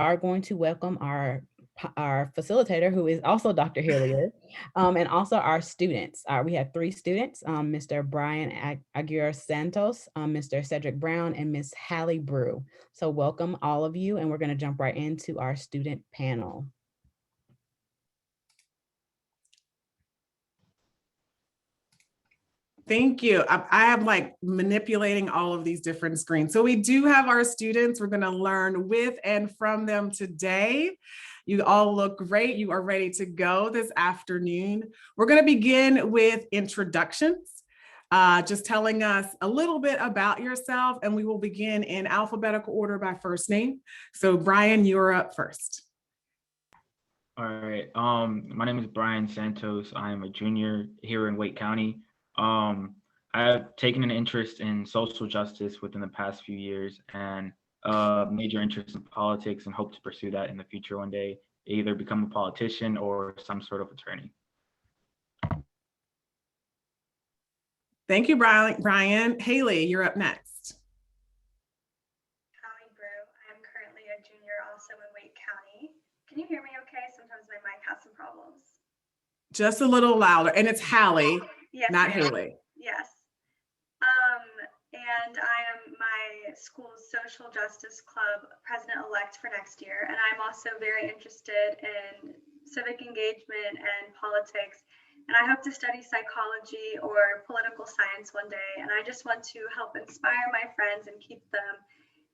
are going to welcome our facilitator, who is also Dr. Hilliard, and also our students. We have three students, Mr. Brian Aguirre Santos, Mr. Cedric Brown, and Miss Hallie Brew. So welcome all of you, and we're going to jump right into our student panel. Thank you. I have like manipulating all of these different screens. So we do have our students. We're going to learn with and from them today. You all look great. You are ready to go this afternoon. We're going to begin with introductions, just telling us a little bit about yourself, and we will begin in alphabetical order by first name. So Brian, you're up first. All right. My name is Brian Santos. I'm a junior here in Wake County. I've taken an interest in social justice within the past few years and a major interest in politics, and hope to pursue that in the future one day, either become a politician or some sort of attorney. Thank you, Brian. Haley, you're up next. Hallie Brew. I'm currently a junior also in Wake County. Can you hear me okay? Sometimes my mic has some problems. Just a little louder. And it's Hallie, yes, not Haley. Yes. And I am my school's social justice club president-elect for next year. And I'm also very interested in civic engagement and politics. And I hope to study psychology or political science one day. And I just want to help inspire my friends and keep them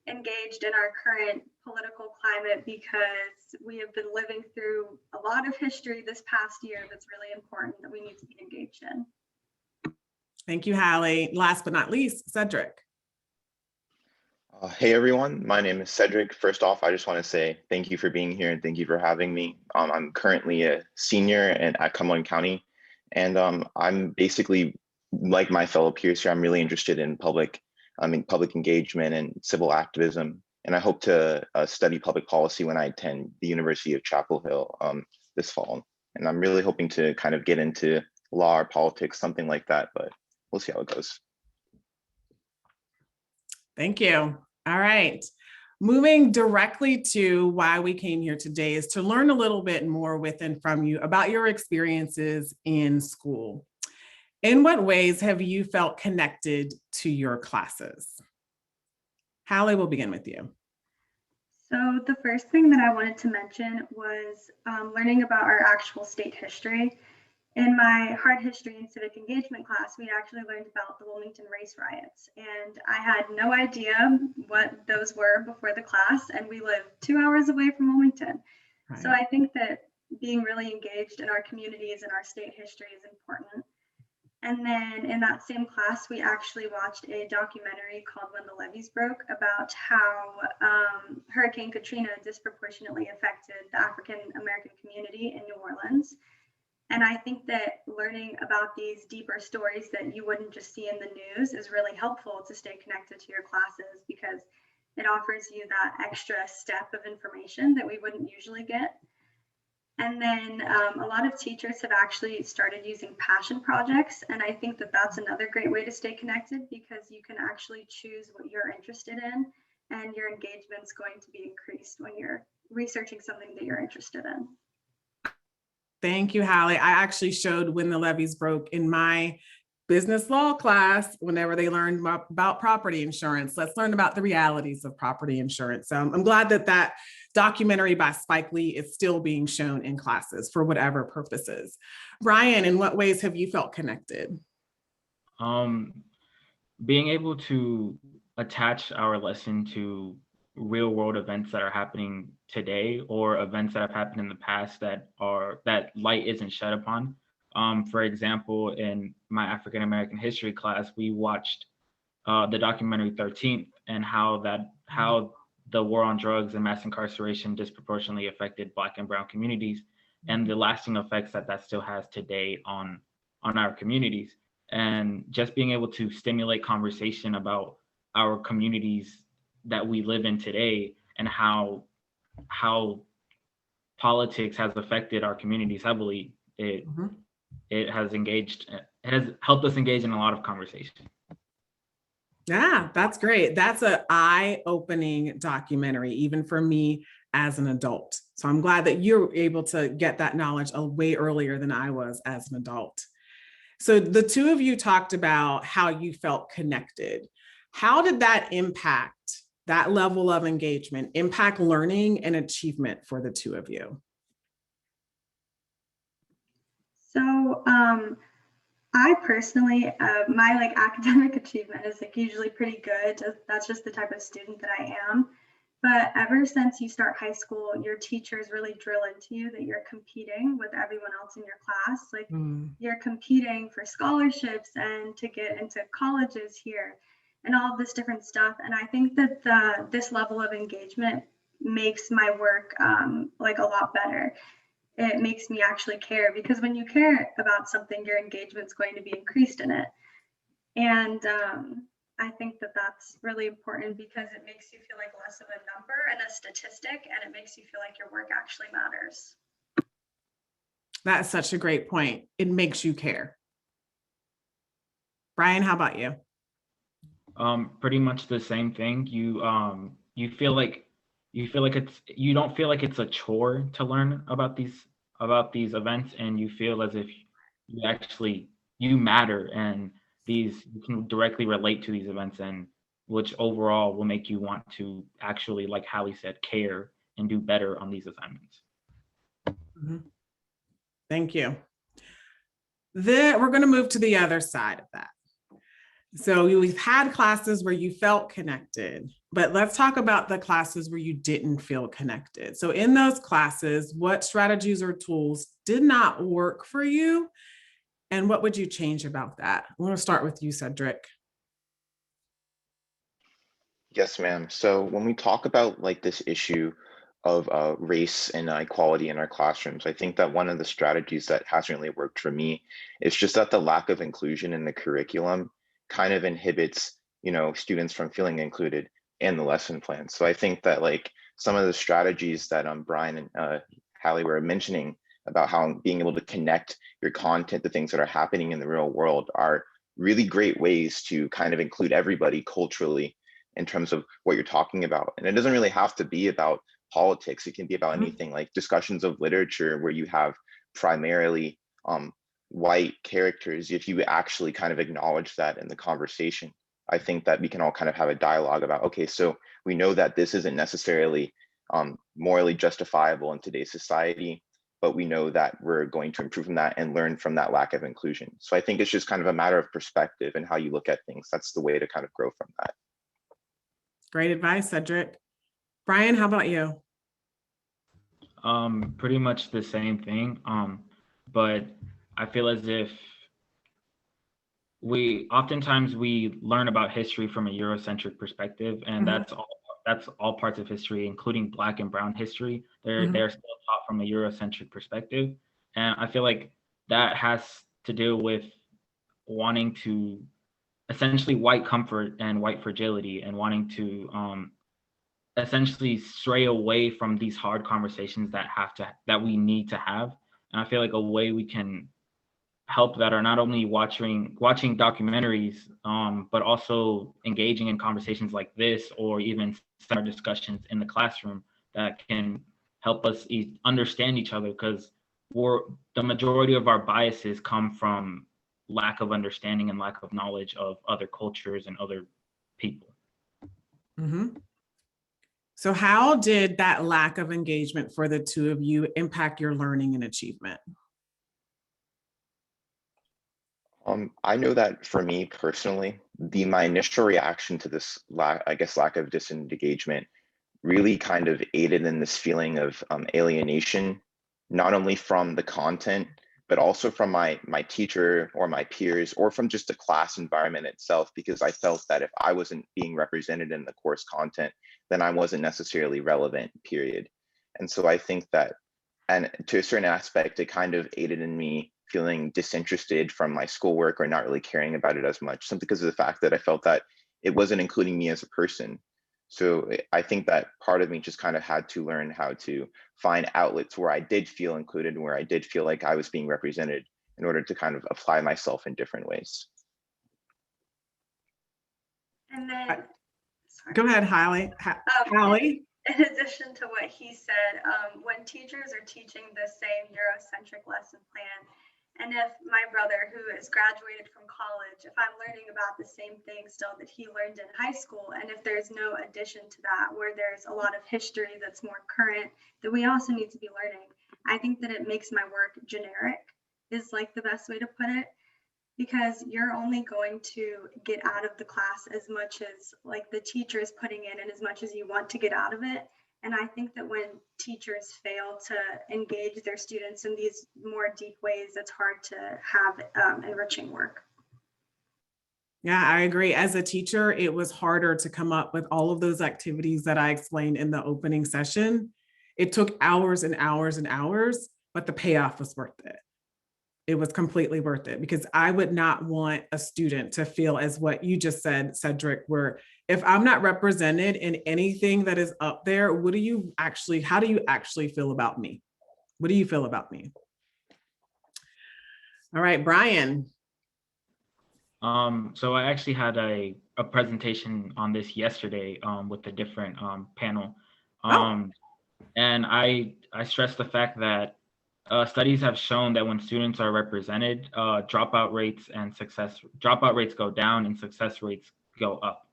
engaged in our current political climate, because we have been living through a lot of history this past year that's really important that we need to be engaged in. Thank you, Hallie. Last but not least, Cedric. Hey everyone, my name is Cedric. First off, I just want to say thank you for being here and thank you for having me. I'm currently a senior at Cumberland County, and I'm basically, like my fellow peers here, I'm really interested in public engagement and civil activism, and I hope to study public policy when I attend the University of Chapel Hill this fall. And I'm really hoping to kind of get into law or politics, something like that, but we'll see how it goes. Thank you. All right. Moving directly to why we came here today is to learn a little bit more with and from you about your experiences in school. In what ways have you felt connected to your classes? Hallie, we'll begin with you. So the first thing that I wanted to mention was learning about our actual state history. In my hard history and civic engagement class, we actually learned about the Wilmington race riots, and I had no idea what those were before the class, and we lived 2 hours away from Wilmington. Right. So I think that being really engaged in our communities and our state history is important. And then in that same class, we actually watched a documentary called When the Levees Broke about how Hurricane Katrina disproportionately affected the African American community in New Orleans. And I think that learning about these deeper stories that you wouldn't just see in the news is really helpful to stay connected to your classes, because it offers you that extra step of information that we wouldn't usually get. And then a lot of teachers have actually started using passion projects. And I think that that's another great way to stay connected, because you can actually choose what you're interested in, and your engagement's going to be increased when you're researching something that you're interested in. Thank you, Hallie. I actually showed When the Levees Broke in my business law class whenever they learned about property insurance. Let's learn about the realities of property insurance. So I'm glad that that documentary by Spike Lee is still being shown in classes for whatever purposes. Brian, in what ways have you felt connected? Being able to attach our lesson to real world events that are happening today, or events that have happened in the past that light isn't shed upon. For example, in my African American history class, we watched the documentary 13th, and how the war on drugs and mass incarceration disproportionately affected Black and brown communities, and the lasting effects that still has today on our communities. And just being able to stimulate conversation about our communities that we live in today, and how politics has affected our communities heavily. It has helped us engage in a lot of conversation. Yeah, that's great. That's an eye-opening documentary, even for me as an adult. So I'm glad that you're able to get that knowledge way earlier than I was as an adult. So the two of you talked about how you felt connected. How did that impact, that level of engagement, impact learning and achievement for the two of you? So I personally, my like academic achievement is like usually pretty good. That's just the type of student that I am. But ever since you start high school, your teachers really drill into you that you're competing with everyone else in your class. Like you're competing for scholarships and to get into colleges here and all of this different stuff. And I think that this level of engagement makes my work like a lot better. It makes me actually care, because when you care about something, your engagement's going to be increased in it. And I think that that's really important because it makes you feel like less of a number and a statistic, and it makes you feel like your work actually matters. That's such a great point. It makes you care. Brian, how about you? Pretty much the same thing. You feel like you don't feel like it's a chore to learn about these events, and you feel as if you matter, and you can directly relate to these events, and which overall will make you want to actually, like Hallie said, care and do better on these assignments. Thank you. We're going to move to the other side of that. So we've had classes where you felt connected, but let's talk about the classes where you didn't feel connected. So in those classes, what strategies or tools did not work for you? And what would you change about that? I want to start with you, Cedric. Yes, ma'am. So when we talk about like this issue of race and equality in our classrooms, I think that one of the strategies that hasn't really worked for me is just that the lack of inclusion in the curriculum kind of inhibits, students from feeling included in the lesson plan. So I think that like some of the strategies that Brian and Hallie were mentioning about how being able to connect your content to things that are happening in the real world are really great ways to kind of include everybody culturally in terms of what you're talking about. And it doesn't really have to be about politics. It can be about anything, like discussions of literature where you have primarily white characters. If you actually kind of acknowledge that in the conversation, I think that we can all kind of have a dialogue about, okay, so we know that this isn't necessarily morally justifiable in today's society, but we know that we're going to improve from that and learn from that lack of inclusion. So I think it's just kind of a matter of perspective and how you look at things. That's the way to kind of grow from that. Great advice, Cedric. Brian, how about you? Pretty much the same thing. But I feel as if oftentimes we learn about history from a Eurocentric perspective, and that's all parts of history, including Black and Brown history. They're still taught from a Eurocentric perspective. And I feel like that has to do with wanting to essentially white comfort and white fragility, and wanting to essentially stray away from these hard conversations that we need to have. And I feel like a way we can help that are not only watching documentaries, but also engaging in conversations like this, or even our discussions in the classroom that can help us understand each other, because the majority of our biases come from lack of understanding and lack of knowledge of other cultures and other people. So how did that lack of engagement for the two of you impact your learning and achievement? I know that for me personally, my initial reaction to this lack of disengagement really kind of aided in this feeling of alienation, not only from the content, but also from my teacher or my peers, or from just the class environment itself, because I felt that if I wasn't being represented in the course content, then I wasn't necessarily relevant, period. And so I think that, and to a certain aspect, it kind of aided in me feeling disinterested from my schoolwork or not really caring about it as much, simply because of the fact that I felt that it wasn't including me as a person. So I think that part of me just kind of had to learn how to find outlets where I did feel included and where I did feel like I was being represented, in order to kind of apply myself in different ways. And then, go ahead, Hallie. Hallie. in addition to what he said, when teachers are teaching the same Eurocentric lesson plan, and if my brother, who has graduated from college, if I'm learning about the same thing still that he learned in high school, and if there's no addition to that, where there's a lot of history that's more current that we also need to be learning, I think that it makes my work generic, is like the best way to put it, because you're only going to get out of the class as much as like the teacher is putting in and as much as you want to get out of it. And I think that when teachers fail to engage their students in these more deep ways, it's hard to have enriching work. Yeah, I agree. As a teacher, it was harder to come up with all of those activities that I explained in the opening session. It took hours and hours and hours, but the payoff was worth it. It was completely worth it, because I would not want a student to feel as what you just said, Cedric, where if I'm not represented in anything that is up there, how do you actually feel about me? What do you feel about me? All right, Brian. So I actually had a presentation on this yesterday with a different panel. And I stressed the fact that studies have shown that when students are represented, dropout rates go down and success rates go up.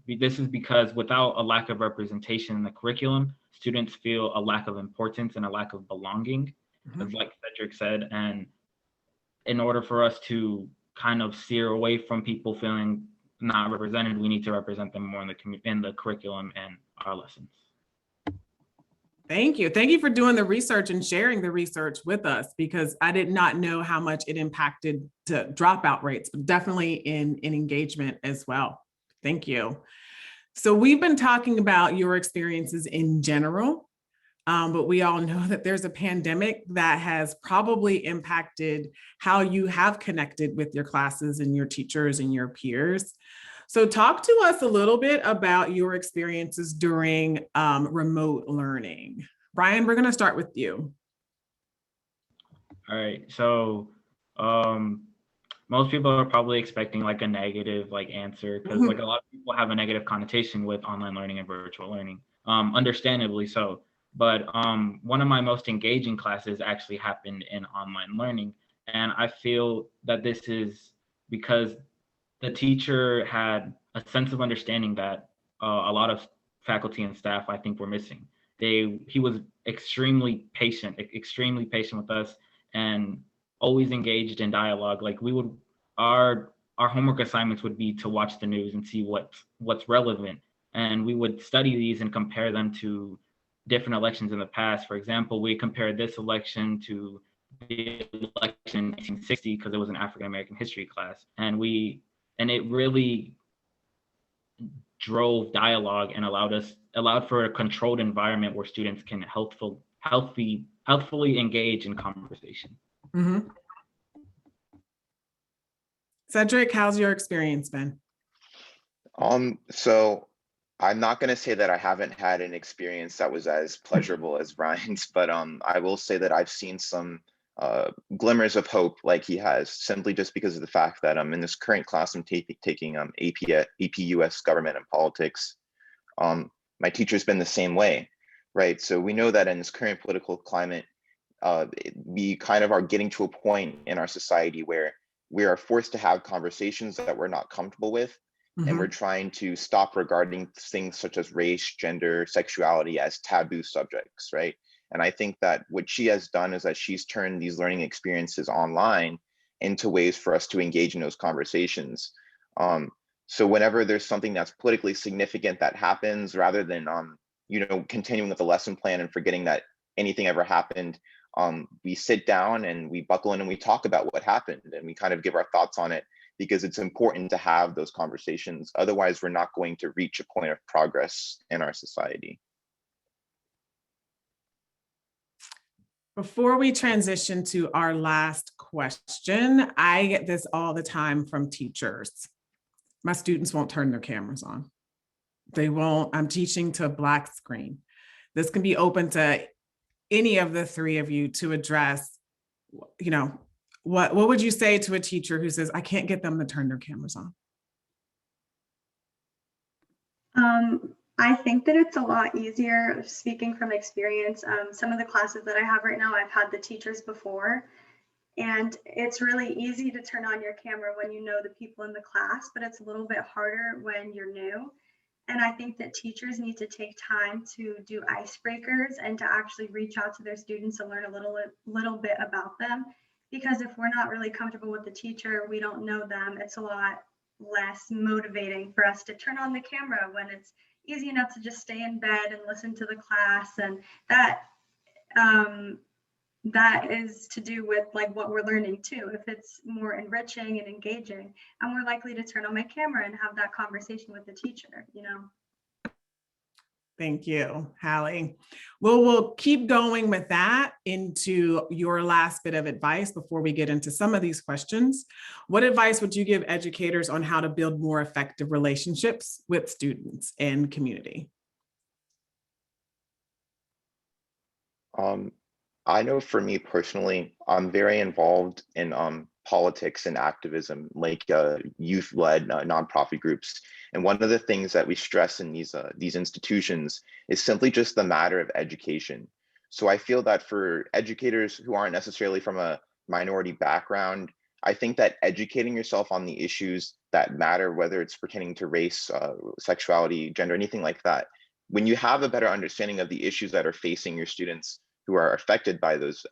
This is because without a lack of representation in the curriculum, students feel a lack of importance and a lack of belonging, as like Cedric said. And in order for us to kind of steer away from people feeling not represented, we need to represent them more in the curriculum and our lessons. Thank you. Thank you for doing the research and sharing the research with us, because I did not know how much it impacted to dropout rates, but definitely in engagement as well. Thank you. So we've been talking about your experiences in general, but we all know that there's a pandemic that has probably impacted how you have connected with your classes and your teachers and your peers. So talk to us a little bit about your experiences during remote learning. Brian, we're going to start with you. All right. So most people are probably expecting like a negative answer, because like a lot of people have a negative connotation with online learning and virtual learning, understandably so. But one of my most engaging classes actually happened in online learning. And I feel that this is because the teacher had a sense of understanding that a lot of faculty and staff, I think, were missing. He was extremely patient with us, and always engaged in dialogue. Like our homework assignments would be to watch the news and see what's relevant, and we would study these and compare them to different elections in the past. For example, we compared this election to the election in 1960 because it was an African American history class, and it really drove dialogue and allowed for a controlled environment where students can healthfully engage in conversation. Mm-hmm. Cedric, how's your experience been? So I'm not going to say that I haven't had an experience that was as pleasurable as Brian's, but I will say that I've seen some glimmers of hope like he has, simply just because of the fact that in this current class I'm taking AP US Government and Politics. My teacher's been the same way, right? So we know that in this current political climate, we kind of are getting to a point in our society where we are forced to have conversations that we're not comfortable with. And we're trying to stop regarding things such as race, gender, sexuality as taboo subjects, right? And I think that what she has done is that she's turned these learning experiences online into ways for us to engage in those conversations. So whenever there's something that's politically significant that happens, rather than continuing with the lesson plan and forgetting that anything ever happened, we sit down and we buckle in and we talk about what happened and we kind of give our thoughts on it, because it's important to have those conversations. Otherwise, we're not going to reach a point of progress in our society. Before we transition to our last question, I get this all the time from teachers. My students won't turn their cameras on. They won't. I'm teaching to a black screen. This can be open to any of the three of you to address, what would you say to a teacher who says, I can't get them to turn their cameras on? I think that it's a lot easier, speaking from experience. Some of the classes that I have right now, I've had the teachers before, and it's really easy to turn on your camera when you know the people in the class, but it's a little bit harder when you're new. And I think that teachers need to take time to do icebreakers and to actually reach out to their students and learn a little bit about them. Because if we're not really comfortable with the teacher, we don't know them, it's a lot less motivating for us to turn on the camera when it's easy enough to just stay in bed and listen to the class. And um, that is to do with like what we're learning too. If it's more enriching and engaging, I'm more likely to turn on my camera and have that conversation with the teacher, you know. Thank you, Hallie. Well, we'll keep going with that into your last bit of advice before we get into some of these questions. What advice would you give educators on how to build more effective relationships with students and community? I know for me personally, I'm very involved in politics and activism, like youth-led nonprofit groups. And one of the things that we stress in these institutions is simply just the matter of education. So I feel that for educators who aren't necessarily from a minority background, I think that educating yourself on the issues that matter, whether it's pertaining to race, sexuality, gender, anything like that, when you have a better understanding of the issues that are facing your students who are affected by those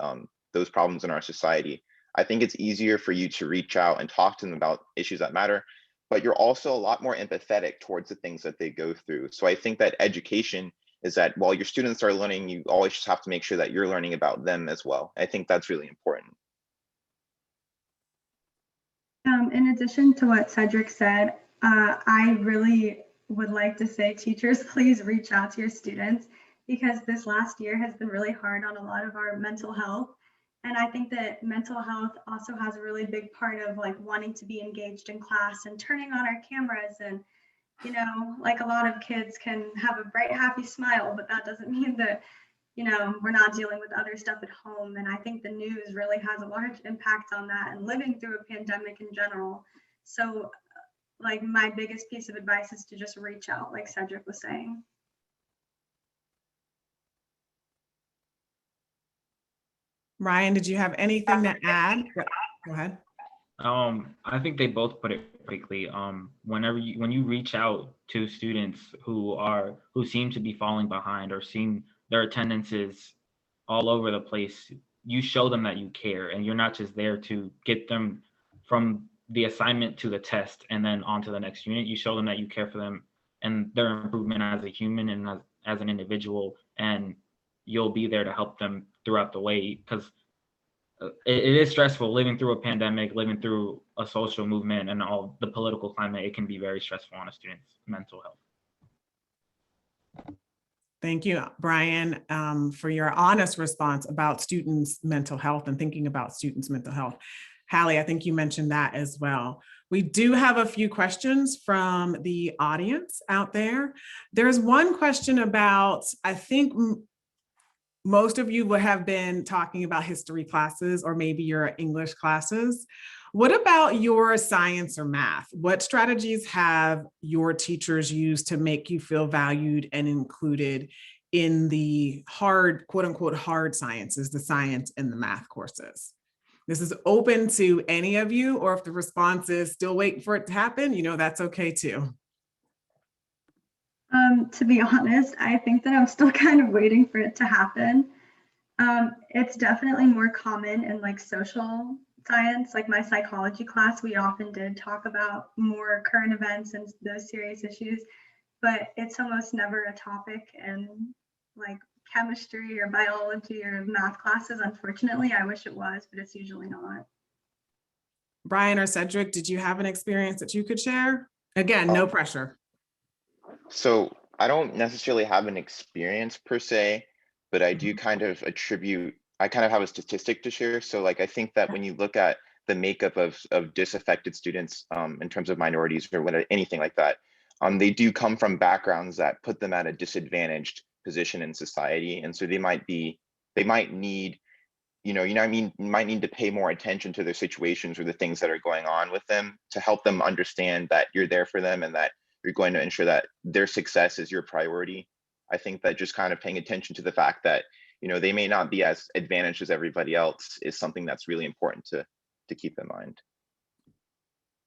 problems in our society, I think it's easier for you to reach out and talk to them about issues that matter, but you're also a lot more empathetic towards the things that they go through. So I think that education is that while your students are learning, you always just have to make sure that you're learning about them as well. I think that's really important. In addition to what Cedric said, I really would like to say, teachers, please reach out to your students, because this last year has been really hard on a lot of our mental health. And I think that mental health also has a really big part of like wanting to be engaged in class and turning on our cameras. And, you know, like a lot of kids can have a bright, happy smile, but that doesn't mean that, you know, we're not dealing with other stuff at home. And I think the news really has a large impact on that, and living through a pandemic in general. So like my biggest piece of advice is to just reach out, like Cedric was saying. Ryan, did you have anything to add? Go ahead. I think they both put it quickly. When you reach out to students who seem to be falling behind or seeing their attendances all over the place, you show them that you care, and you're not just there to get them from the assignment to the test and then on to the next unit. You show them that you care for them and their improvement as a human and as an individual, and you'll be there to help them throughout the way, because it is stressful living through a pandemic, living through a social movement and all the political climate. It can be very stressful on a student's mental health. Thank you, Brian, for your honest response about students' mental health and thinking about students' mental health. Hallie, I think you mentioned that as well. We do have a few questions from the audience out there. There's one question about, I think most of you would have been talking about history classes or maybe your English classes. What about your science or math? What strategies have your teachers used to make you feel valued and included in the hard, quote unquote, hard sciences, the science and the math courses? This is open to any of you, or if the response is still waiting for it to happen, you know, that's okay too. To be honest, I think that I'm still kind of waiting for it to happen. It's definitely more common in like social science, like my psychology class, we often did talk about more current events and those serious issues, but it's almost never a topic in like chemistry or biology or math classes. Unfortunately, I wish it was, but it's usually not. Brian or Cedric, did you have an experience that you could share? Again, no pressure. So I don't necessarily have an experience per se, but I do kind of I kind of have a statistic to share. So like, I think that when you look at the makeup of disaffected students in terms of minorities or anything like that, they do come from backgrounds that put them at a disadvantaged position in society. And so they might need, you might need to pay more attention to their situations or the things that are going on with them to help them understand that you're there for them and that you're going to ensure that their success is your priority. I think that just kind of paying attention to the fact that, you know, they may not be as advantaged as everybody else is something that's really important to keep in mind.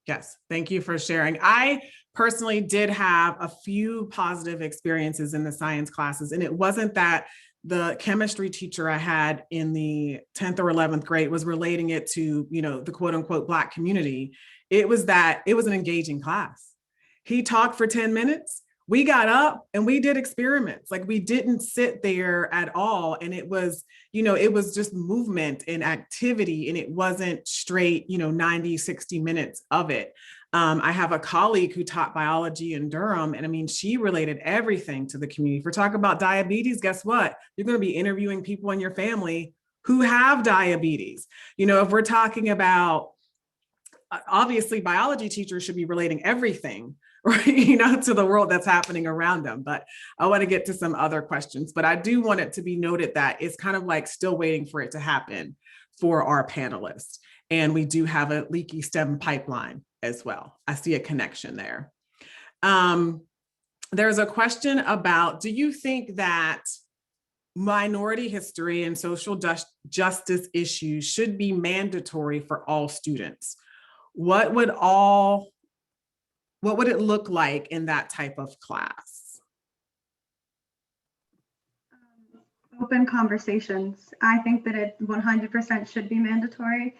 Yes, thank you for sharing. I personally did have a few positive experiences in the science classes, and it wasn't that the chemistry teacher I had in the 10th or 11th grade was relating it to, you know, the quote unquote Black community. It was that it was an engaging class. He talked for 10 minutes. We got up and we did experiments. Like, we didn't sit there at all. And it was, you know, it was just movement and activity, and it wasn't straight, you know, 90, 60 minutes of it. I have a colleague who taught biology in Durham, and I mean, she related everything to the community. If we're talking about diabetes, guess what? You're going to be interviewing people in your family who have diabetes. You know, if we're talking about, obviously, biology teachers should be relating everything, right, you know, to the world that's happening around them. But I want to get to some other questions, but I do want it to be noted that it's kind of like still waiting for it to happen for our panelists. And we do have a leaky STEM pipeline as well. I see a connection there. There's a question about, do you think that minority history and social justice issues should be mandatory for all students? What would it look like in that type of class? Open conversations. I think that it 100% should be mandatory,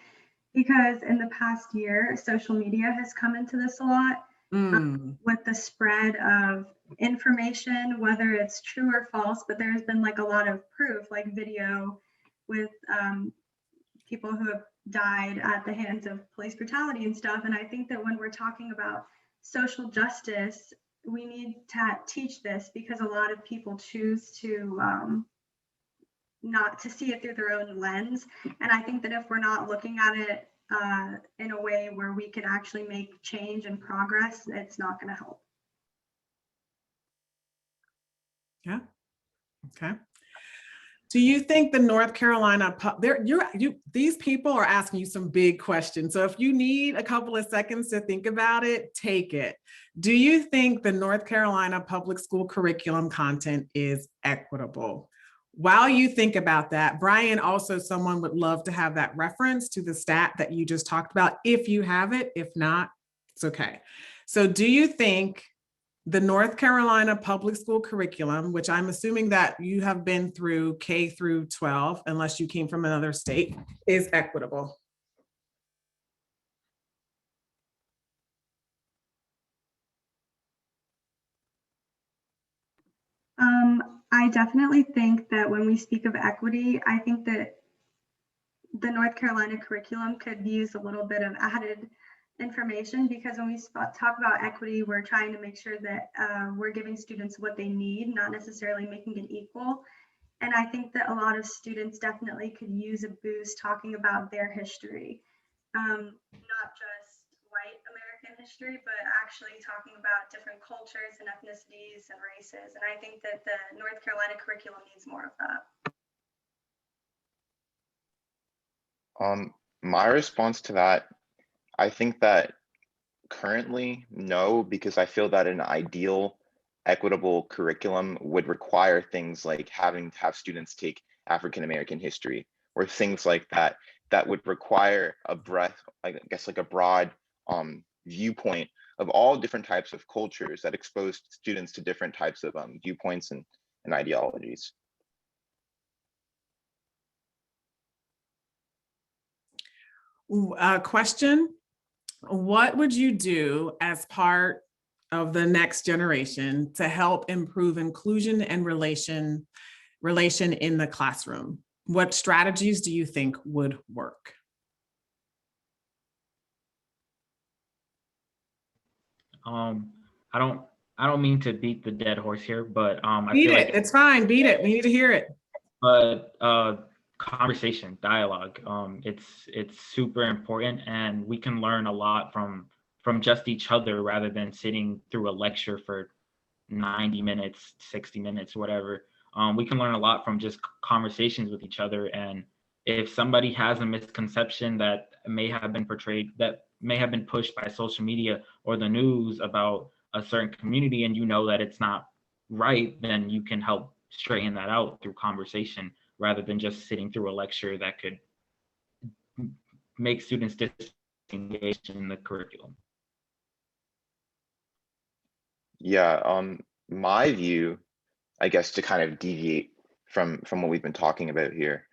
because in the past year, social media has come into this a lot. With the spread of information, whether it's true or false, but there's been like a lot of proof, like video with people who have died at the hands of police brutality and stuff. And I think that when we're talking about social justice, we need to teach this, because a lot of people choose to not to see it through their own lens. And I think that if we're not looking at it in a way where we can actually make change and progress, it's not going to help. Yeah. Okay. Do you think the North Carolina these people are asking you some big questions. So if you need a couple of seconds to think about it, take it. Do you think the North Carolina public school curriculum content is equitable? While you think about that, Brian, also someone would love to have that reference to the stat that you just talked about, if you have it. If not, it's okay. So do you think the North Carolina public school curriculum, which I'm assuming that you have been through K through 12, unless you came from another state, is equitable? I definitely think that when we speak of equity, I think that the North Carolina curriculum could use a little bit of added information, because when we talk about equity, we're trying to make sure that we're giving students what they need, not necessarily making it equal. And I think that a lot of students definitely could use a boost talking about their history, not just white American history, but actually talking about different cultures and ethnicities and races. And I think that the North Carolina curriculum needs more of that. My response to that, I think that currently, no, because I feel that an ideal equitable curriculum would require things like having to have students take African American history, or things like that, that would require a breadth, I guess, like a broad viewpoint of all different types of cultures that expose students to different types of viewpoints and ideologies. Question: what would you do as part of the next generation to help improve inclusion and relation in the classroom? What strategies do you think would work? I don't mean to beat the dead horse here, but I beat feel it. like It's fine. Beat it. We need to hear it. But conversation, dialogue, it's super important, and we can learn a lot from just each other rather than sitting through a lecture for 90 minutes, 60 minutes, whatever. We can learn a lot from just conversations with each other. And if somebody has a misconception that may have been portrayed, that may have been pushed by social media or the news about a certain community and you know that it's not right, then you can help straighten that out through conversation rather than just sitting through a lecture that could make students disengaged in the curriculum. Yeah, my view, I guess, to kind of deviate from what we've been talking about here,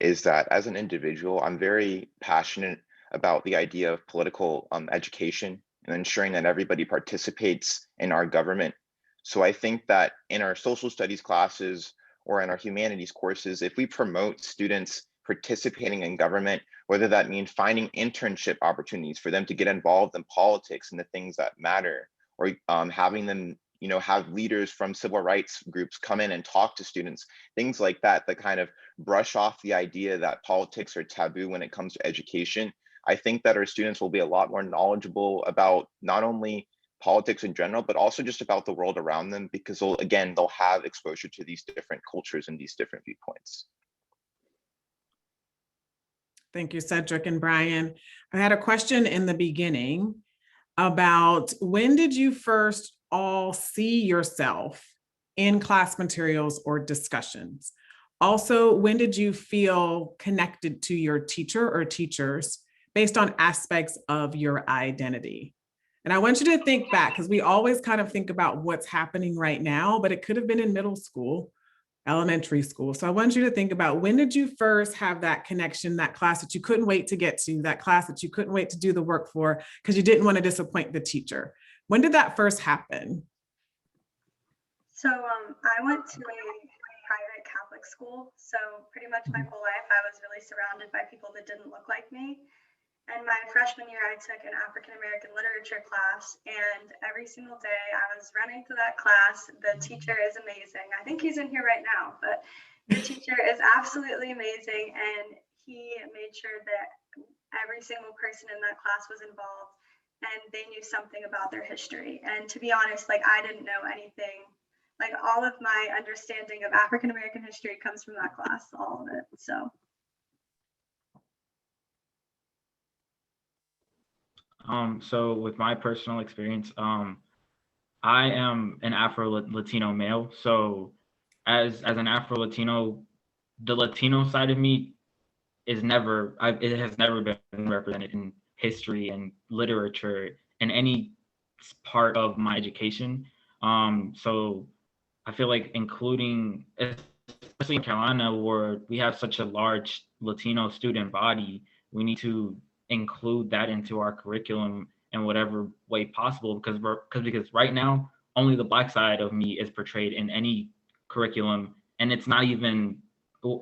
is that as an individual, I'm very passionate about the idea of political education and ensuring that everybody participates in our government. So I think that in our social studies classes or in our humanities courses, if we promote students participating in government, whether that means finding internship opportunities for them to get involved in politics and the things that matter, or having them, have leaders from civil rights groups come in and talk to students, things like that, that kind of brush off the idea that politics are taboo when it comes to education. I think that our students will be a lot more knowledgeable about not only politics in general, but also just about the world around them, because they'll have exposure to these different cultures and these different viewpoints. Thank you, Cedric and Brian. I had a question in the beginning about when did you first all see yourself in class materials or discussions? Also, when did you feel connected to your teacher or teachers based on aspects of your identity? And I want you to think back, because we always kind of think about what's happening right now, but it could have been in middle school, elementary school. So I want you to think about, when did you first have that connection, that class that you couldn't wait to get to, that class that you couldn't wait to do the work for because you didn't want to disappoint the teacher? When did that first happen? So I went to a private Catholic school. So pretty much my whole life, I was really surrounded by people that didn't look like me. And my freshman year, I took an African-American literature class, and every single day I was running to that class. The teacher is amazing. I think he's in here right now, but the teacher is absolutely amazing. And he made sure that every single person in that class was involved and they knew something about their history. And to be honest, like, I didn't know anything. Like, all of my understanding of African-American history comes from that class, all of it. So. So with my personal experience, I am an Afro-Latino male. So as an Afro-Latino, the Latino side of me it has never been represented in history and literature in any part of my education. So I feel like including, especially in Carolina, where we have such a large Latino student body, we need to include that into our curriculum in whatever way possible, because right now only the Black side of me is portrayed in any curriculum, and it's not even,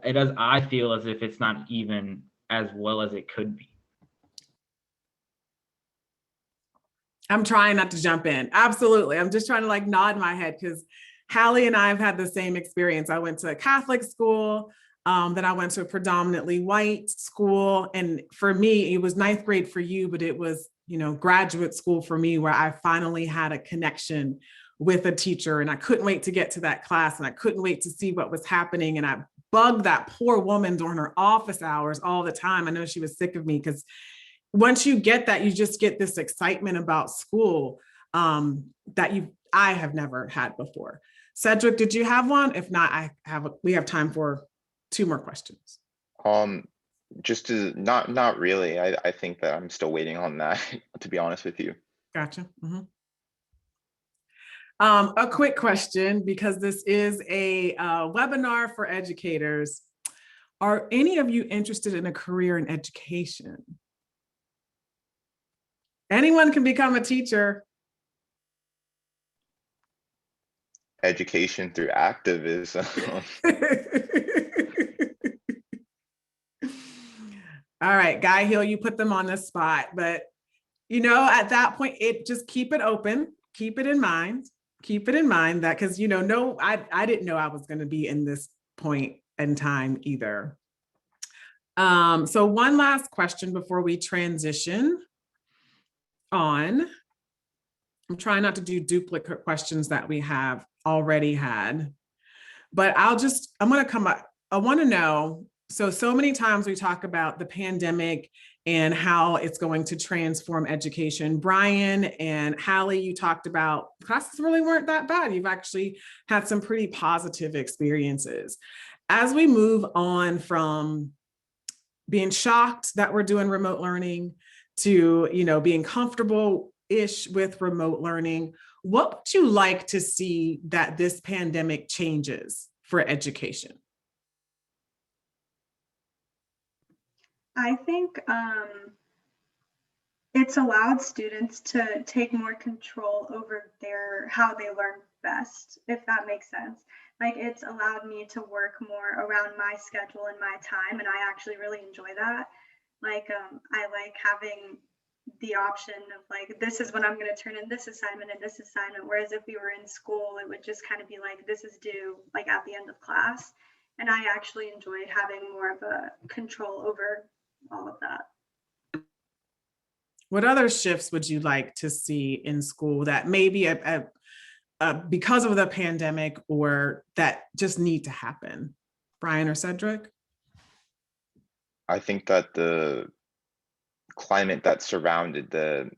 I feel as if it's not even as well as it could be. I'm trying not to jump in. Absolutely. I'm just trying to like nod my head, because Hallie and I have had the same experience. I went to a Catholic school, then I went to a predominantly white school. And for me, it was ninth grade for you, but it was, graduate school for me, where I finally had a connection with a teacher, and I couldn't wait to get to that class, and I couldn't wait to see what was happening. And I bugged that poor woman during her office hours all the time. I know she was sick of me, because once you get that, you just get this excitement about school that I have never had before. Cedric, did you have one? If not, we have time for 2 more questions. Just to not really. I think that I'm still waiting on that, to be honest with you. Gotcha. Mm-hmm. A quick question, because this is a webinar for educators. Are any of you interested in a career in education? Anyone can become a teacher. Education through activism. All right, Guy Hill, you put them on the spot, but at that point, just keep it open, keep it in mind that, because I didn't know I was going to be in this point in time either. So one last question before we transition on. I'm trying not to do duplicate questions that we have already had, but I'm going to come up. I want to know, So many times we talk about the pandemic and how it's going to transform education. Brian and Hallie, you talked about classes really weren't that bad. You've actually had some pretty positive experiences. As we move on from being shocked that we're doing remote learning to, being comfortable-ish with remote learning, what would you like to see that this pandemic changes for education? I think it's allowed students to take more control over how they learn best, if that makes sense. Like, it's allowed me to work more around my schedule and my time, and I actually really enjoy that. Like, I like having the option of like, this is when I'm going to turn in this assignment and this assignment. Whereas if we were in school, it would just kind of be like, this is due like at the end of class. And I actually enjoyed having more of a control over all of that. What other shifts would you like to see in school that maybe because of the pandemic or that just need to happen? Brian or Cedric? I think that the climate that surrounded the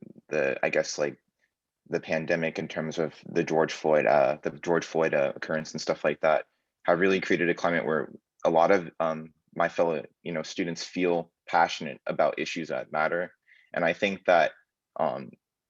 I guess like the pandemic in terms of the George Floyd occurrence and stuff like that have really created a climate where a lot of my fellow students feel passionate about issues that matter. And I think that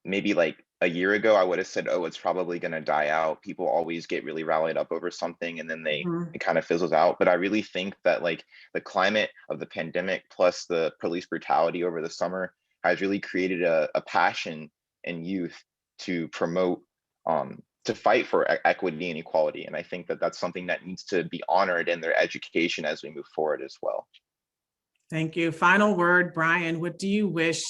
maybe like a year ago, I would have said, oh, it's probably going to die out. People always get really rallied up over something and then it kind of fizzles out. But I really think that like the climate of the pandemic plus the police brutality over the summer has really created a passion in youth to promote, to fight for equity and equality. And I think that that's something that needs to be honored in their education as we move forward as well. Thank you. Final word, Brian, what do you wish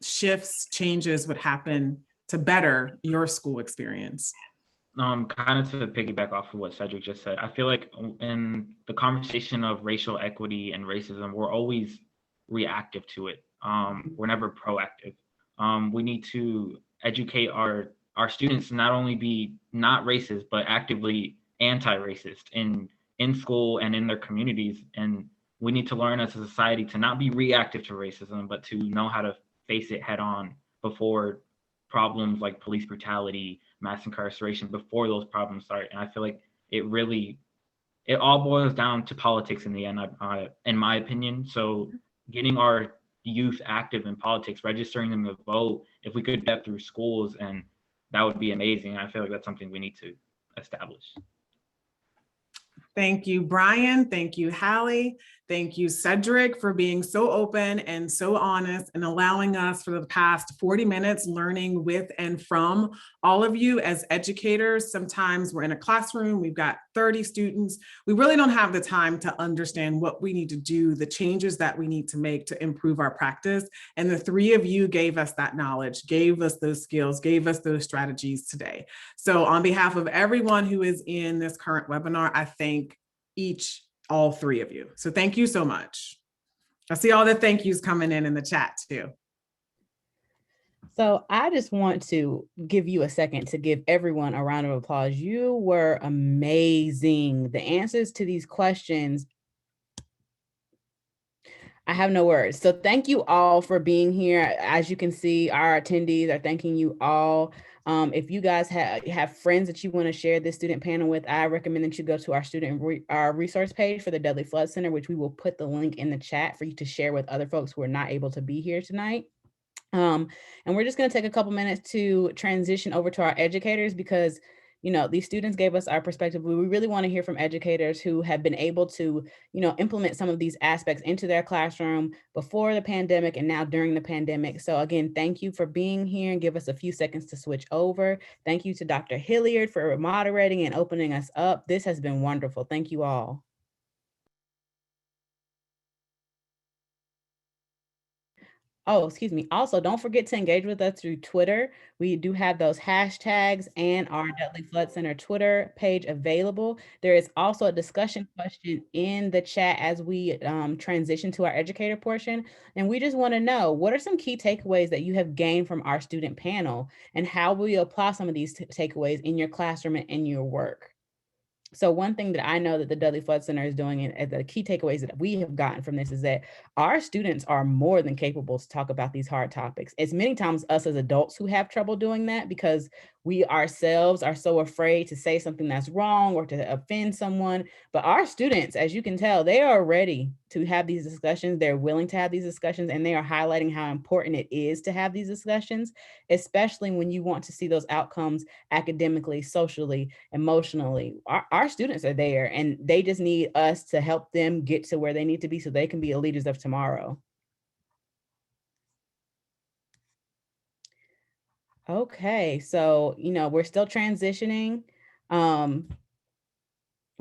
shifts, changes would happen to better your school experience? Kind of to piggyback off of what Cedric just said, I feel like in the conversation of racial equity and racism, we're always reactive to it. We're never proactive. We need to educate our students to not only be not racist, but actively anti-racist in school and in their communities. And we need to learn as a society to not be reactive to racism, but to know how to face it head on before problems like police brutality, mass incarceration, before those problems start. And I feel like it all boils down to politics in the end, in my opinion. So getting our youth active in politics, registering them to vote, if we could do that through schools, and that would be amazing. I feel like that's something we need to establish. Thank you, Brian. Thank you, Hallie. Thank you, Cedric, for being so open and so honest and allowing us for the past 40 minutes learning with and from all of you as educators. Sometimes we're in a classroom, we've got 30 students. We really don't have the time to understand what we need to do, the changes that we need to make to improve our practice. And the three of you gave us that knowledge, gave us those skills, gave us those strategies today. So on behalf of everyone who is in this current webinar, I thank all three of you. So thank you so much. I see all the thank yous coming in the chat too. So I just want to give you a second to give everyone a round of applause. You were amazing. The answers to these questions, I have no words. So thank you all for being here. As you can see, our attendees are thanking you all. If you guys have friends that you want to share this student panel with, I recommend that you go to our student resource page for the Dudley Flood Center, which we will put the link in the chat for you to share with other folks who are not able to be here tonight. And we're just going to take a couple minutes to transition over to our educators because these students gave us our perspective. We really want to hear from educators who have been able to, implement some of these aspects into their classroom before the pandemic and now during the pandemic. So again, thank you for being here and give us a few seconds to switch over. Thank you to Dr. Hilliard for moderating and opening us up. This has been wonderful. Thank you all. Oh, excuse me. Also, don't forget to engage with us through Twitter. We do have those hashtags and our Dudley Flood Center Twitter page available. There is also a discussion question in the chat as we transition to our educator portion. And we just want to know, what are some key takeaways that you have gained from our student panel, and how will you apply some of these takeaways in your classroom and in your work? So one thing that I know that the Dudley Flood Center is doing, and the key takeaways that we have gotten from this, is that our students are more than capable to talk about these hard topics. It's many times us as adults who have trouble doing that because we ourselves are so afraid to say something that's wrong or to offend someone. But our students, as you can tell, they are ready to have these discussions. They're willing to have these discussions, and they are highlighting how important it is to have these discussions, especially when you want to see those outcomes academically, socially, emotionally. Our students are there, and they just need us to help them get to where they need to be so they can be the leaders of tomorrow. Okay, so, we're still transitioning. We're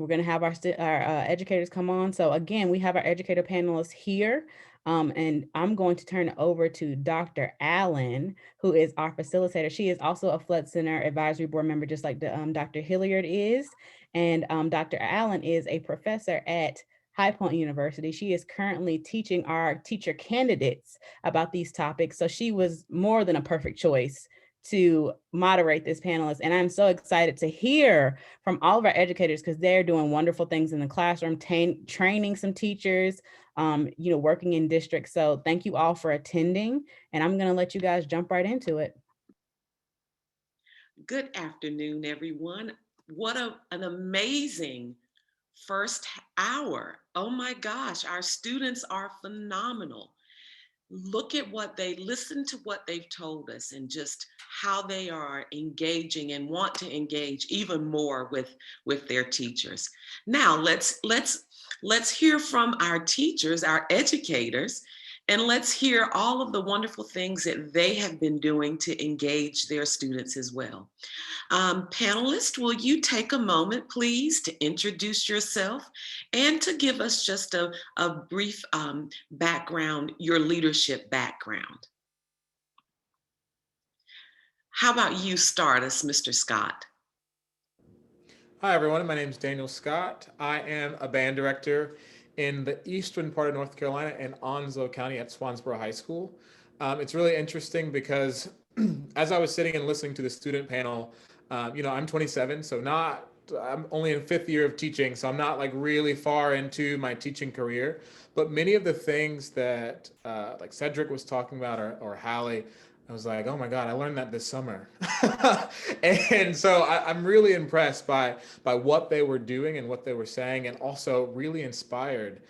going to have our educators come on. So again, we have our educator panelists here. And I'm going to turn it over to Dr. Allen, who is our facilitator. She is also a Flood Center Advisory Board member, just like Dr. Hilliard is. And Dr. Allen is a professor at High Point University. She is currently teaching our teacher candidates about these topics. So she was more than a perfect choice to moderate this panelist. And I'm so excited to hear from all of our educators because they're doing wonderful things in the classroom, training some teachers, working in districts. So thank you all for attending. And I'm going to let you guys jump right into it. Good afternoon, everyone. What an amazing first hour. Oh my gosh, our students are phenomenal. Look at listen to what they've told us and just how they are engaging and want to engage even more with their teachers. Now let's hear from our teachers, our educators, and let's hear all of the wonderful things that they have been doing to engage their students as well. Panelists, will you take a moment, please, to introduce yourself and to give us just a brief background, your leadership background? How about you start us, Mr. Scott? Hi, everyone. My name is Daniel Scott. I am a band director in the eastern part of North Carolina in Onslow County at Swansboro High School. It's really interesting because as I was sitting and listening to the student panel, I'm 27, so I'm only in 5th year of teaching, so I'm not like really far into my teaching career. But many of the things that like Cedric was talking about or Hallie, I was like, oh my God, I learned that this summer. And so I'm really impressed by what they were doing and what they were saying, and also really inspired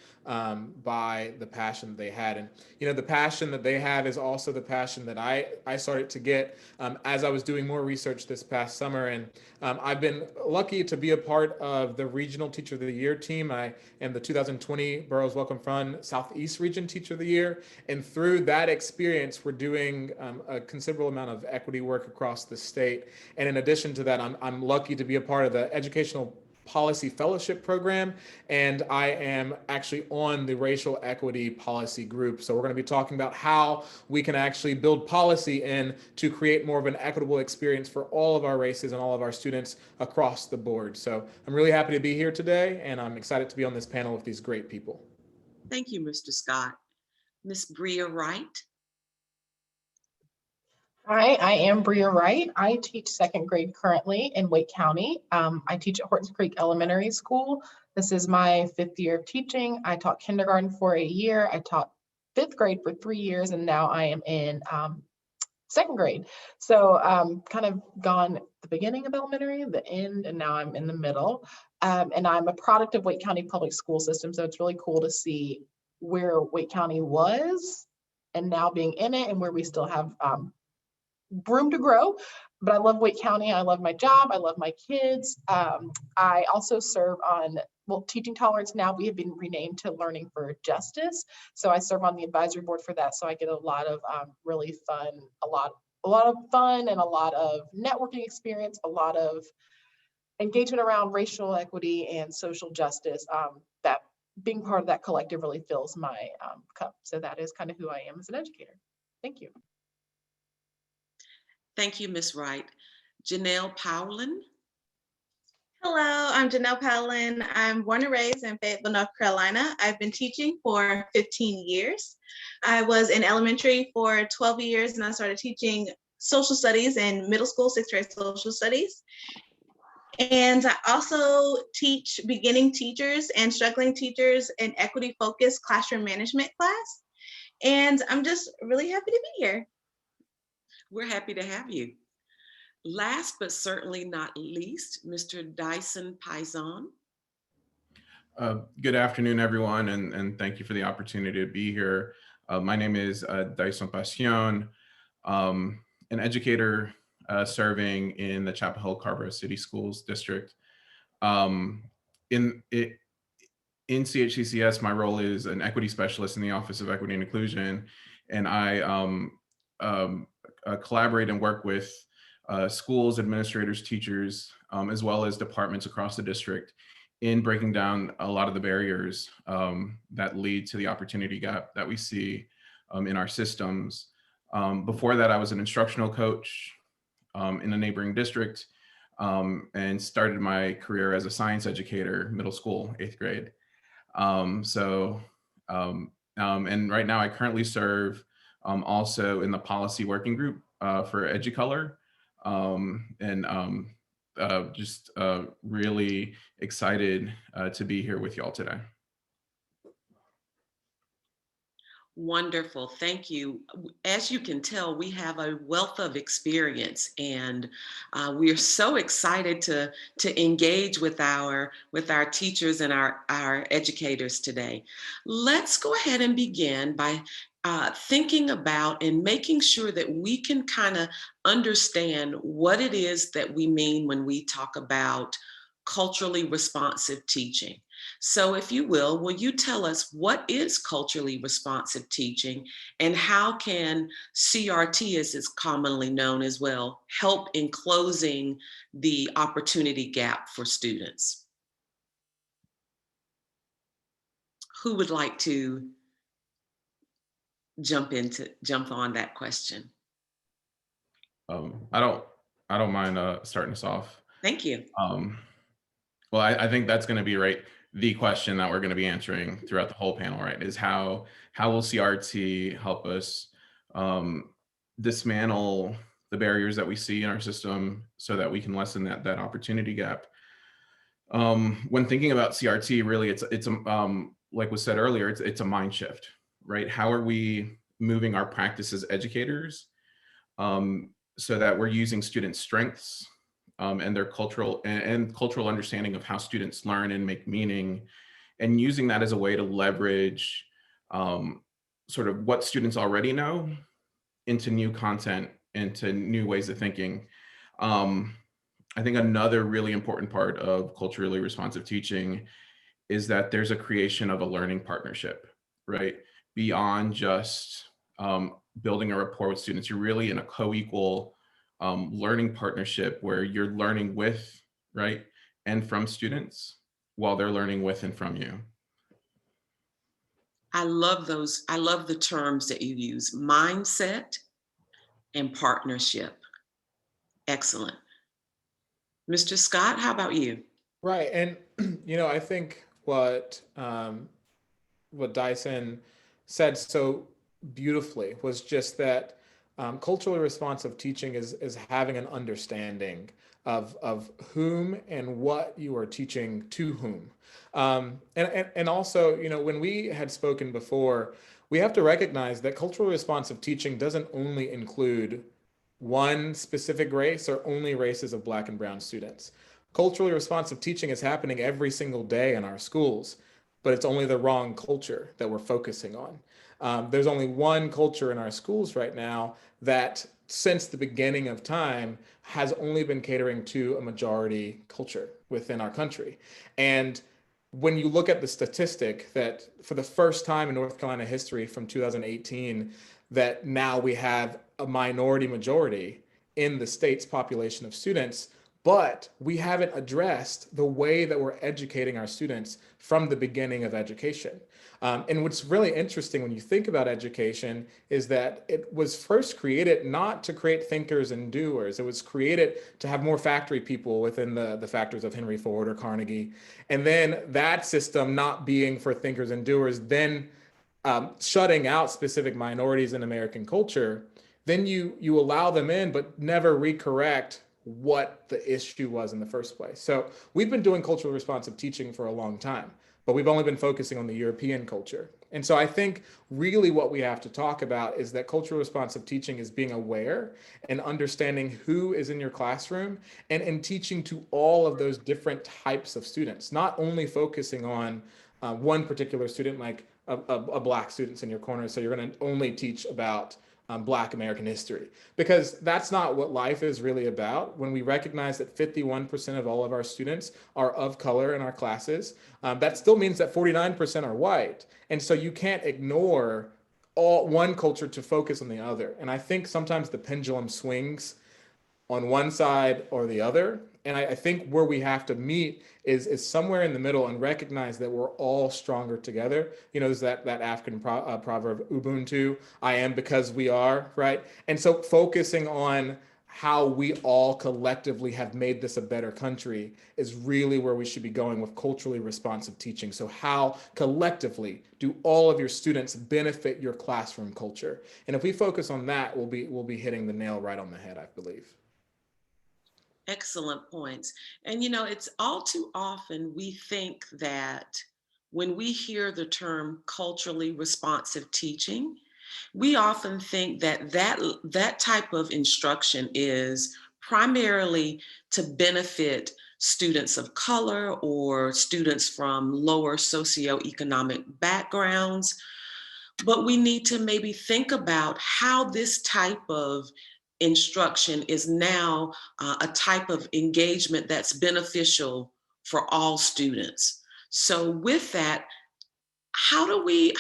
by the passion that they had. And, the passion that they had is also the passion that I started to get as I was doing more research this past summer. And I've been lucky to be a part of the Regional Teacher of the Year team. I am the 2020 Burroughs Wellcome Fund Southeast Region Teacher of the Year. And through that experience, we're doing a considerable amount of equity work across the state. And in addition to that, I'm lucky to be a part of the Educational Policy Fellowship Program, and I am actually on the Racial Equity Policy Group. So we're going to be talking about how we can actually build policy in to create more of an equitable experience for all of our races and all of our students across the board. So I'm really happy to be here today, and I'm excited to be on this panel with these great people. Thank you, Mr. Scott. Miss Bria Wright. Hi, I am Bria Wright. I teach 2nd grade currently in Wake County. I teach at Hortons Creek Elementary School. This is my 5th year of teaching. I taught kindergarten for a year. I taught 5th grade for 3 years, and now I am in 2nd grade. So kind of gone the beginning of elementary, the end, and now I'm in the middle. And I'm a product of Wake County Public School System. So it's really cool to see where Wake County was and now being in it, and where we still have room to grow. But I love Wake County. I love my job. I love my kids. I also serve on Teaching Tolerance. Now we have been renamed to Learning for Justice. So I serve on the advisory board for that. So I get a lot of really fun, a lot of fun and a lot of networking experience, a lot of engagement around racial equity and social justice. That being part of that collective really fills my cup. So that is kind of who I am as an educator. Thank you. Thank you, Ms. Wright. Janelle Powlin. Hello, I'm Janelle Powlin. I'm born and raised in Fayetteville, North Carolina. I've been teaching for 15 years. I was in elementary for 12 years, and I started teaching social studies in middle school, 6th grade social studies. And I also teach beginning teachers and struggling teachers an equity-focused classroom management class. And I'm just really happy to be here. We're happy to have you. Last but certainly not least, Mr. Dyson Pizon. Good afternoon, everyone, and thank you for the opportunity to be here. My name is Dyson Pasion, an educator serving in the Chapel Hill Carver City Schools District. Um, in CHCCS, my role is an equity specialist in the Office of Equity and Inclusion, and I collaborate and work with schools, administrators, teachers, as well as departments across the district in breaking down a lot of the barriers that lead to the opportunity gap that we see in our systems. Before that, I was an instructional coach in a neighboring district and started my career as a science educator, middle school, 8th grade. And right now I currently serve also in the policy working group for EduColor, just really excited to be here with y'all today. Wonderful, thank you. As you can tell, we have a wealth of experience, and we are so excited to engage with our teachers and our educators today. Let's go ahead and begin by thinking about and making sure that we can kind of understand what it is that we mean when we talk about culturally responsive teaching. So if you will you tell us what is culturally responsive teaching and how can CRT, as it's commonly known as well, help in closing the opportunity gap for students? Who would like to jump on that question? I don't mind starting us off. Thank you. Well, I think that's going to be the question that we're going to be answering throughout the whole panel, right? Is how will CRT help us dismantle the barriers that we see in our system so that we can lessen that opportunity gap. When thinking about CRT, really, it's like was said earlier, it's a mind shift, right? How are we moving our practice as educators so that we're using students' strengths and their cultural understanding of how students learn and make meaning, and using that as a way to leverage sort of what students already know into new content, into new ways of thinking. I think another really important part of culturally responsive teaching is that there's a creation of a learning partnership, right? Beyond just building a rapport with students, you're really in a co-equal learning partnership where you're learning with, right, and from students while they're learning with and from you. I love those. I love the terms that you use: mindset and partnership. Excellent. Mr. Scott, how about you? Right, and I think what Dyson said so beautifully was just that culturally responsive teaching is having an understanding of whom and what you are teaching to whom. And also, when we had spoken before, we have to recognize that culturally responsive teaching doesn't only include one specific race or only races of Black and Brown students. Culturally responsive teaching is happening every single day in our schools, but it's only the wrong culture that we're focusing on. There's only one culture in our schools right now that, since the beginning of time, has only been catering to a majority culture within our country. And when you look at the statistic that for the first time in North Carolina history from 2018, that now we have a minority majority in the state's population of students, but we haven't addressed the way that we're educating our students from the beginning of education. And what's really interesting when you think about education is that it was first created not to create thinkers and doers. It was created to have more factory people within the factories of Henry Ford or Carnegie. And then that system not being for thinkers and doers, then shutting out specific minorities in American culture, then you allow them in, but never recorrect what the issue was in the first place. So we've been doing culturally responsive teaching for a long time, but we've only been focusing on the European culture. And so I think really what we have to talk about is that culturally responsive teaching is being aware and understanding who is in your classroom and teaching to all of those different types of students, not only focusing on one particular student, like a Black student's in your corner, so you're going to only teach about Black American history, because that's not what life is really about. When we recognize that 51% of all of our students are of color in our classes, that still means that 49% are white. And so you can't ignore all one culture to focus on the other. And I think sometimes the pendulum swings on one side or the other. And I think where we have to meet is somewhere in the middle and recognize that we're all stronger together. You know, there's that African proverb, Ubuntu, I am because we are, right? And so focusing on how we all collectively have made this a better country is really where we should be going with culturally responsive teaching. So how collectively do all of your students benefit your classroom culture? And if we focus on that, we'll be hitting the nail right on the head, I believe. Excellent points. And you know, it's all too often we think that when we hear the term culturally responsive teaching, we often think that that type of instruction is primarily to benefit students of color or students from lower socioeconomic backgrounds. But we need to maybe think about how this type of instruction is now a type of engagement that's beneficial for all students. So with that, how do we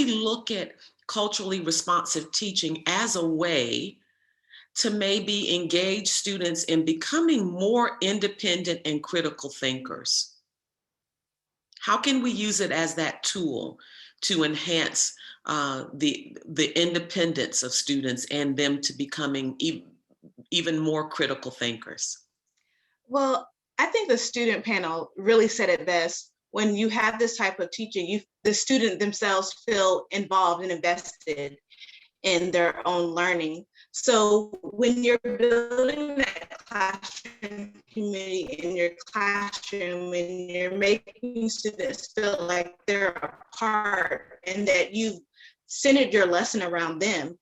look at culturally responsive teaching as a way to maybe engage students in becoming more independent and critical thinkers? How can we use it as that tool to enhance the independence of students and them to becoming even more critical thinkers? Well, I think the student panel really said it best. When you have this type of teaching, the student themselves feel involved and invested in their own learning. So when you're building that classroom community in your classroom, and you're making students feel like they're a part and that you've centered your lesson around them,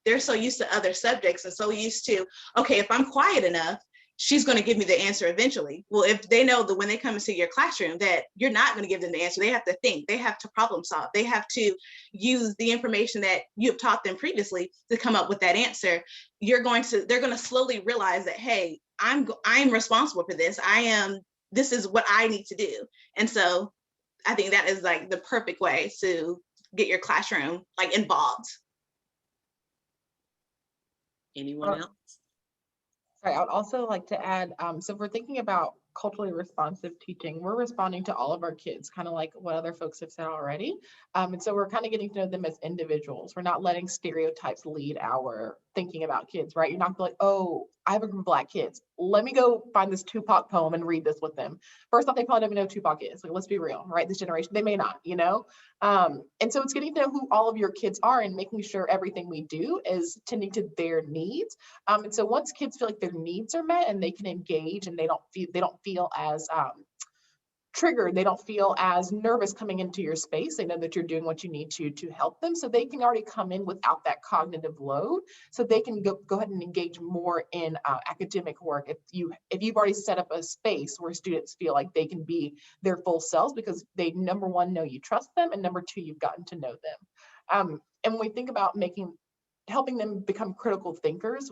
they're so used to other subjects and so used to, okay, if I'm quiet enough, she's going to give me the answer eventually. Well, if they know that when they come into your classroom that you're not going to give them the answer, they have to think, they have to problem solve, they have to use the information that you have taught them previously to come up with that answer. They're going to slowly realize that, hey, I'm responsible for this. This is what I need to do. And so I think that is like the perfect way to get your classroom like involved. Anyone else? Sorry, I would also like to add, so if we're thinking about culturally responsive teaching, we're responding to all of our kids, kind of like what other folks have said already. And so we're kind of getting to know them as individuals. We're not letting stereotypes lead our thinking about kids, right? You're not like, oh, I have a group of Black kids. Let me go find this Tupac poem and read this with them. First off, they probably don't even know who Tupac is. Like, let's be real, right? This generation, they may not, you know? And so it's getting to know who all of your kids are and making sure everything we do is tending to their needs. And so once kids feel like their needs are met and they can engage and they don't feel as triggered, they don't feel as nervous coming into your space, they know that you're doing what you need to help them, so they can already come in without that cognitive load, so they can go ahead and engage more in academic work if you've already set up a space where students feel like they can be their full selves, because they, number one, know you trust them, and number two, you've gotten to know them. And when we think about helping them become critical thinkers,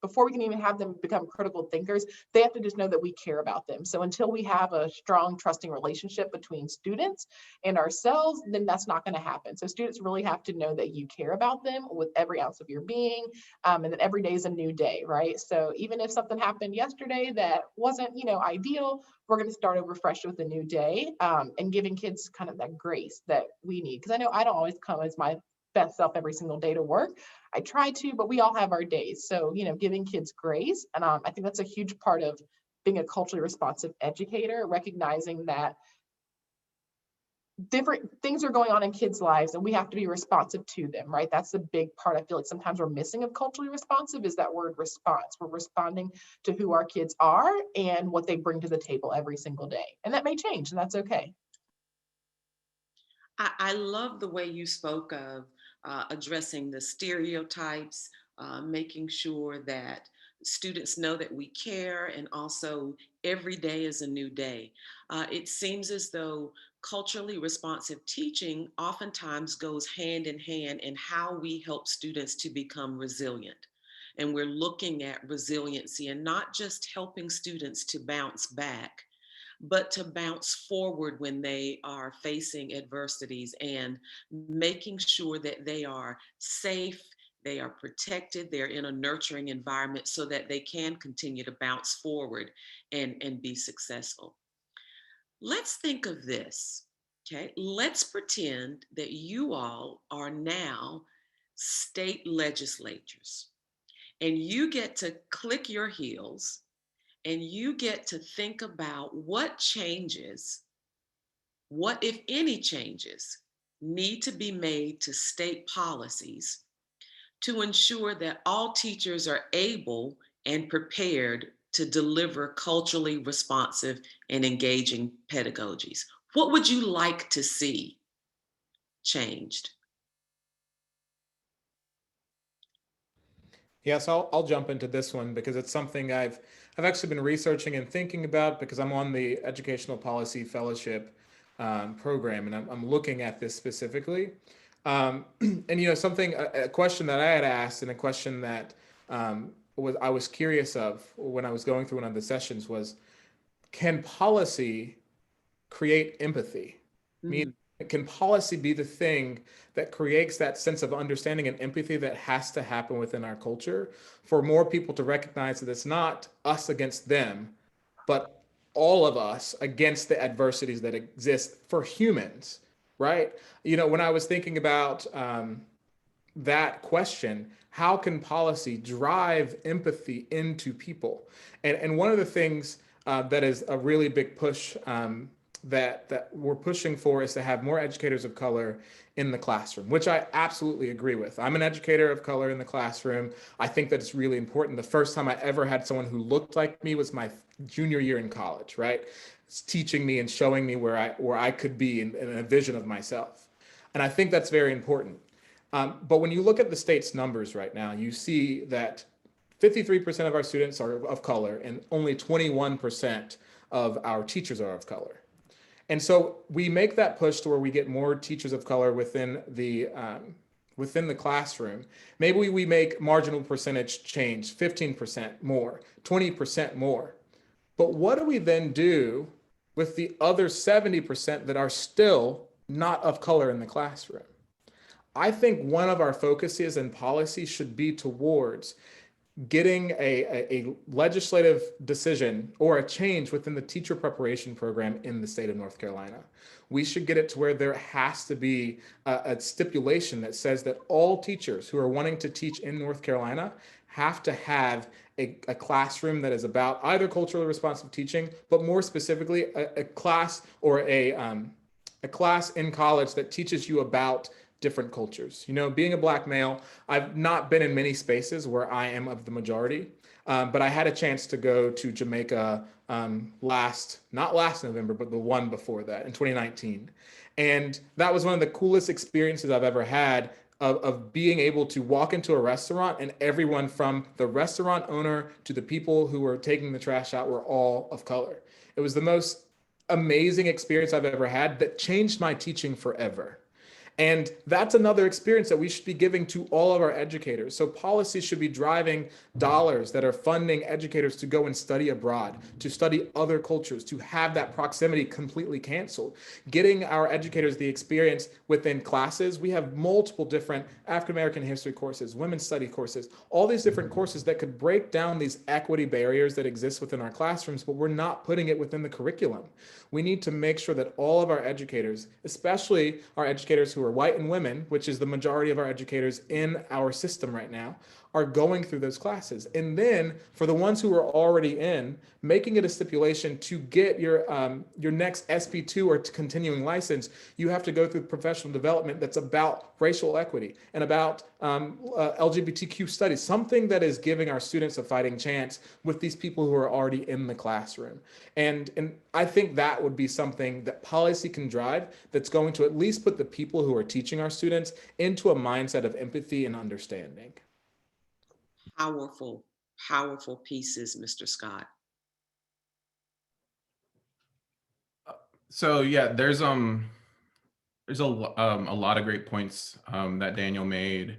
before we can even have them become critical thinkers, they have to just know that we care about them. So until we have a strong, trusting relationship between students and ourselves, then that's not going to happen. So students really have to know that you care about them with every ounce of your being, and that every day is a new day, right? So even if something happened yesterday that wasn't, ideal, we're going to start over fresh with a new day, and giving kids kind of that grace that we need. Because I know I don't always come as my best self every single day to work. I try to, but we all have our days. So, giving kids grace. And I think that's a huge part of being a culturally responsive educator, recognizing that different things are going on in kids' lives and we have to be responsive to them, right? That's the big part I feel like sometimes we're missing of culturally responsive is that word response. We're responding to who our kids are and what they bring to the table every single day. And that may change, and that's okay. I love the way you spoke of addressing the stereotypes, making sure that students know that we care, and also every day is a new day. It seems as though culturally responsive teaching oftentimes goes hand in hand in how we help students to become resilient. And we're looking at resiliency and not just helping students to bounce back, but to bounce forward when they are facing adversities and making sure that they are safe, they are protected, they're in a nurturing environment so that they can continue to bounce forward and be successful. Let's think of this, okay? Let's pretend that you all are now state legislatures and you get to click your heels and you get to think about what changes, what, if any changes, need to be made to state policies to ensure that all teachers are able and prepared to deliver culturally responsive and engaging pedagogies. What would you like to see changed? Yes, I'll jump into this one because it's something I've actually been researching and thinking about because I'm on the Educational Policy Fellowship program, and I'm looking at this specifically. And something a question that I had asked and a question that I was curious of when I was going through one of the sessions was, can policy create empathy? Mhm. Can policy be the thing that creates that sense of understanding and empathy that has to happen within our culture for more people to recognize that it's not us against them, but all of us against the adversities that exist for humans, right? When I was thinking about that question, how can policy drive empathy into people? And one of the things that is a really big push that we're pushing for is to have more educators of color in the classroom, which I absolutely agree with. I'm an educator of color in the classroom. I think that it's really important. The first time I ever had someone who looked like me was my junior year in college, right? It's teaching me and showing me where I could be in a vision of myself. And I think that's very important. But when you look at the state's numbers right now, you see that 53% of our students are of color and only 21% of our teachers are of color. And so we make that push to where we get more teachers of color within the classroom. Maybe we make marginal percentage change, 15% more, 20% more. But what do we then do with the other 70% that are still not of color in the classroom? I think one of our focuses and policies should be towards getting a legislative decision or a change within the teacher preparation program in the state of North Carolina. We should get it to where there has to be a stipulation that says that all teachers who are wanting to teach in North Carolina have to have a classroom that is about either culturally responsive teaching, but more specifically, a class or a class in college that teaches you about different cultures. Being a Black male, I've not been in many spaces where I am of the majority, but I had a chance to go to Jamaica not last November, but the one before that in 2019. And that was one of the coolest experiences I've ever had of being able to walk into a restaurant and everyone from the restaurant owner to the people who were taking the trash out were all of color. It was the most amazing experience I've ever had that changed my teaching forever. And that's another experience that we should be giving to all of our educators. So policies should be driving dollars that are funding educators to go and study abroad, to study other cultures, to have that proximity completely canceled. Getting our educators the experience within classes. We have multiple different African American history courses, women's study courses, all these different courses that could break down these equity barriers that exist within our classrooms, but we're not putting it within the curriculum. We need to make sure that all of our educators, especially our educators who are white and women, which is the majority of our educators in our system right now, are going through those classes. And then for the ones who are already in, making it a stipulation to get your next SP2 or continuing license, you have to go through professional development that's about racial equity and about LGBTQ studies, something that is giving our students a fighting chance with these people who are already in the classroom. And I think that would be something that policy can drive, that's going to at least put the people who are teaching our students into a mindset of empathy and understanding. Powerful, powerful pieces, Mr. Scott. So yeah, there's a lot of great points that Daniel made,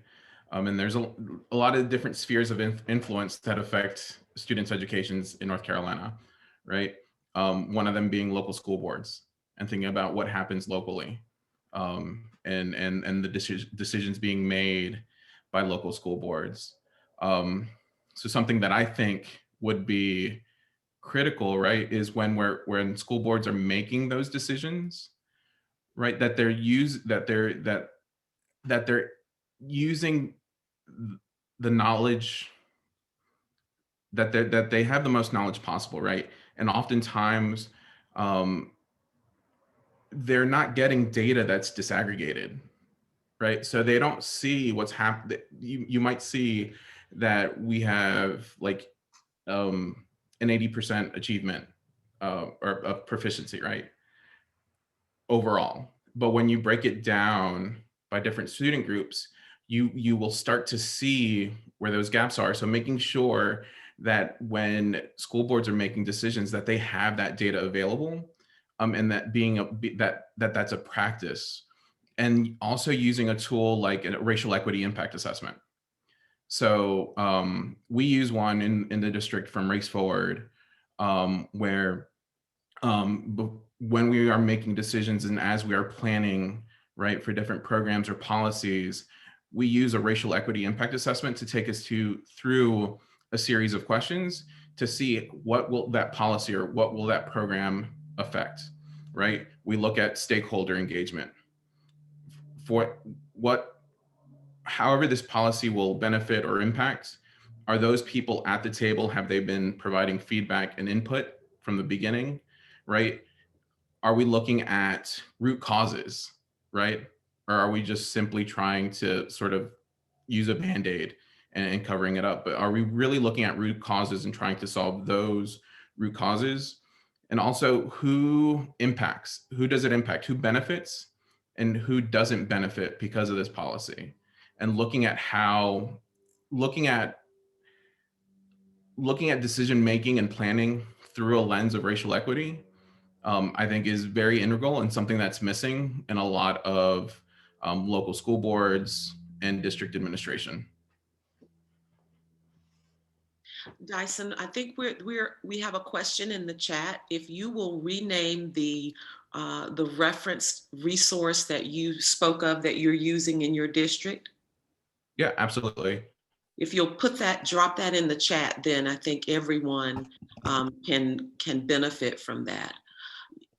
and there's a lot of different spheres of influence that affect students' educations in North Carolina, right? One of them being local school boards and thinking about what happens locally, and the decisions being made by local school boards. So something that I think would be critical, right, is when school boards are making those decisions, right, that they're using the knowledge, that they have the most knowledge possible, right? And oftentimes they're not getting data that's disaggregated, right? So they don't see what's happening. You might see that we have like an 80% achievement or of proficiency, right, overall. But when you break it down by different student groups, you will start to see where those gaps are. So making sure that when school boards are making decisions, that they have that data available, and that that's a practice, and also using a tool like a racial equity impact assessment. So we use one in the district from Race Forward, where when we are making decisions and as we are planning, right, for different programs or policies, we use a racial equity impact assessment to take us through a series of questions to see what will that policy or what will that program affect, right? We look at stakeholder engagement for however this policy will benefit or impact. Are those people at the table? Have they been providing feedback and input from the beginning, right? Are we looking at root causes, right? Or are we just simply trying to sort of use a Band-Aid and covering it up? But are we really looking at root causes and trying to solve those root causes? And also, who impacts? Who does it impact? Who benefits? And who doesn't benefit because of this policy? And looking at decision making and planning through a lens of racial equity, I think is very integral and something that's missing in a lot of local school boards and district administration. Dyson, I think we have a question in the chat. If you will rename the reference resource that you spoke of that you're using in your district. Yeah, absolutely. If you'll drop that in the chat, then I think everyone can benefit from that.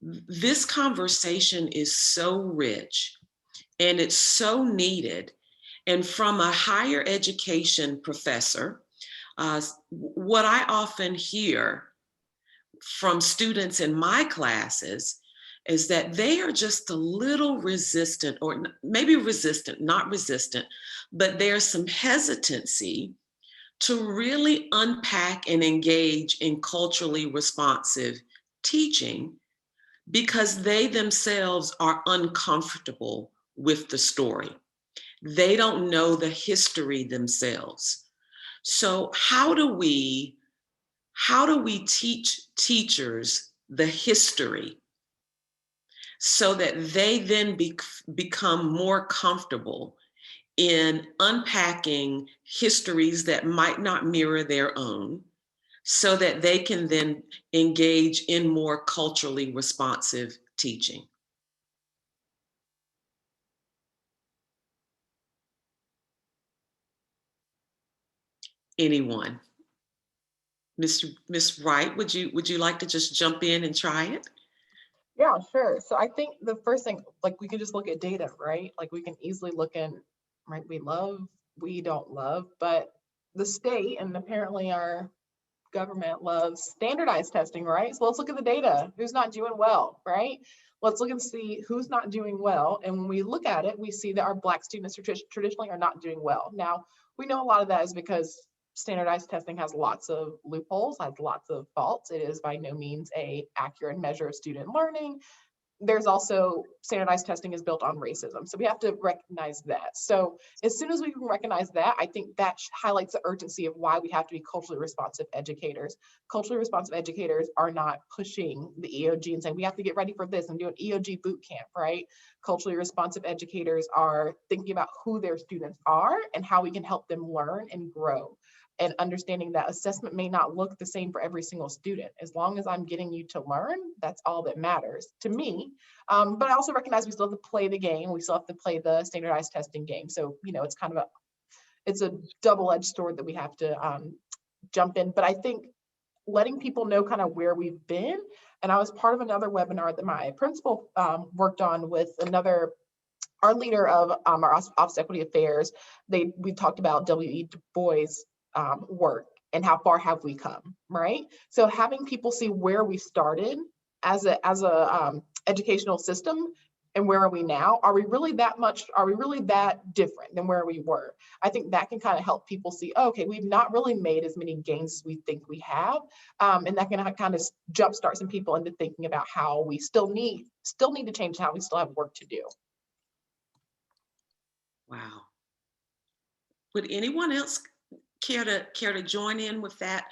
This conversation is so rich and it's so needed. And from a higher education professor, what I often hear from students in my classes is that they are just a little resistant, or maybe resistant, not resistant, but there's some hesitancy to really unpack and engage in culturally responsive teaching because they themselves are uncomfortable with the story. They don't know the history themselves. So how do we teach teachers the history so that they then become more comfortable in unpacking histories that might not mirror their own, so that they can then engage in more culturally responsive teaching? Anyone? Miss Wright, would you like to just jump in and try it? Yeah, sure. So I think the first thing, like, we can just look at data, right? Like, we can easily look in, right? We don't love, but the state and apparently our government loves standardized testing, right? So let's look at the data. Who's not doing well, right? Let's look and see who's not doing well. And when we look at it, we see that our Black students traditionally are not doing well. Now, we know a lot of that is because standardized testing has lots of loopholes, has lots of faults. It is by no means a accurate measure of student learning. There's also standardized testing is built on racism. So we have to recognize that. So as soon as we can recognize that, I think that highlights the urgency of why we have to be culturally responsive educators. Culturally responsive educators are not pushing the EOG and saying, we have to get ready for this and do an EOG boot camp, right? Culturally responsive educators are thinking about who their students are and how we can help them learn and grow. And understanding that assessment may not look the same for every single student. As long as I'm getting you to learn, that's all that matters to me. But I also recognize we still have to play the game. We still have to play the standardized testing game. So, it's kind of it's a double-edged sword that we have to jump in. But I think letting people know kind of where we've been. And I was part of another webinar that my principal worked on with our leader of our Office of Equity Affairs. We talked about W.E. Du Bois' work and how far have we come, right? So having people see where we started as a educational system and where are we now? Are we really that different than where we were? I think that can kind of help people see, okay, we've not really made as many gains as we think we have. And that can kind of jumpstart some people into thinking about how we still need to change, how we still have work to do. Wow. Would anyone else care to join in with that?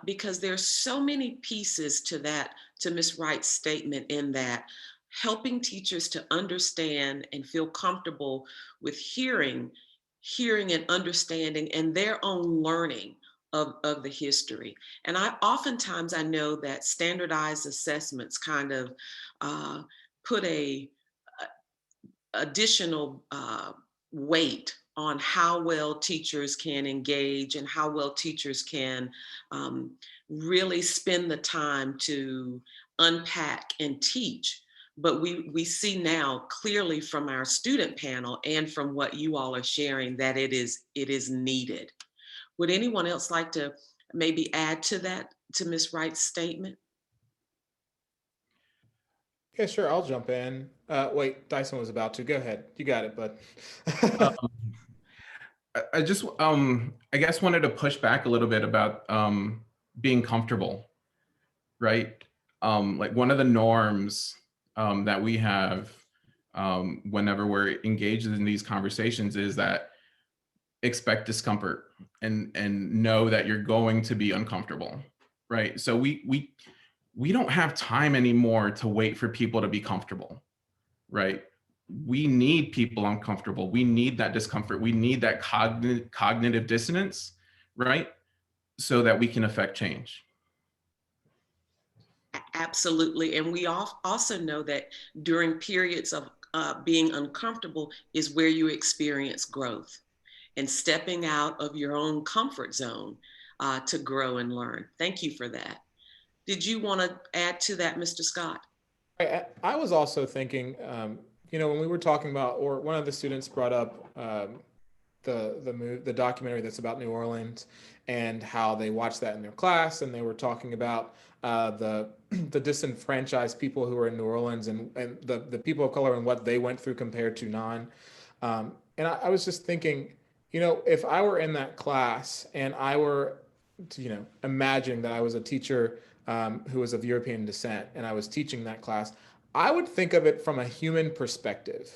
Because there's so many pieces to Ms. Wright's statement, in that helping teachers to understand and feel comfortable with hearing and understanding and their own learning of the history. And oftentimes I know that standardized assessments kind of put a additional weight on how well teachers can engage and how well teachers can really spend the time to unpack and teach. But we see now clearly from our student panel and from what you all are sharing that it is needed. Would anyone else like to maybe add to that, to Ms. Wright's statement? Yeah, sure. I'll jump in. Wait, Dyson was about to. Go ahead. You got it, bud. I just, I guess, wanted to push back a little bit about being comfortable, right? Like one of the norms that we have whenever we're engaged in these conversations is that expect discomfort and know that you're going to be uncomfortable, right? So we don't have time anymore to wait for people to be comfortable, right? We need people uncomfortable. We need that discomfort. We need that cognitive dissonance, right? So that we can affect change. Absolutely. And we also know that during periods of being uncomfortable is where you experience growth, and stepping out of your own comfort zone to grow and learn. Thank you for that. Did you want to add to that, Mr. Scott? I was also thinking, when we were talking about, or one of the students brought up the documentary that's about New Orleans and how they watched that in their class, and they were talking about the disenfranchised people who were in New Orleans and the people of color and what they went through compared to non. And I was just thinking, if I were in that class and I were, imagining that I was a teacher who was of European descent and I was teaching that class, I would think of it from a human perspective,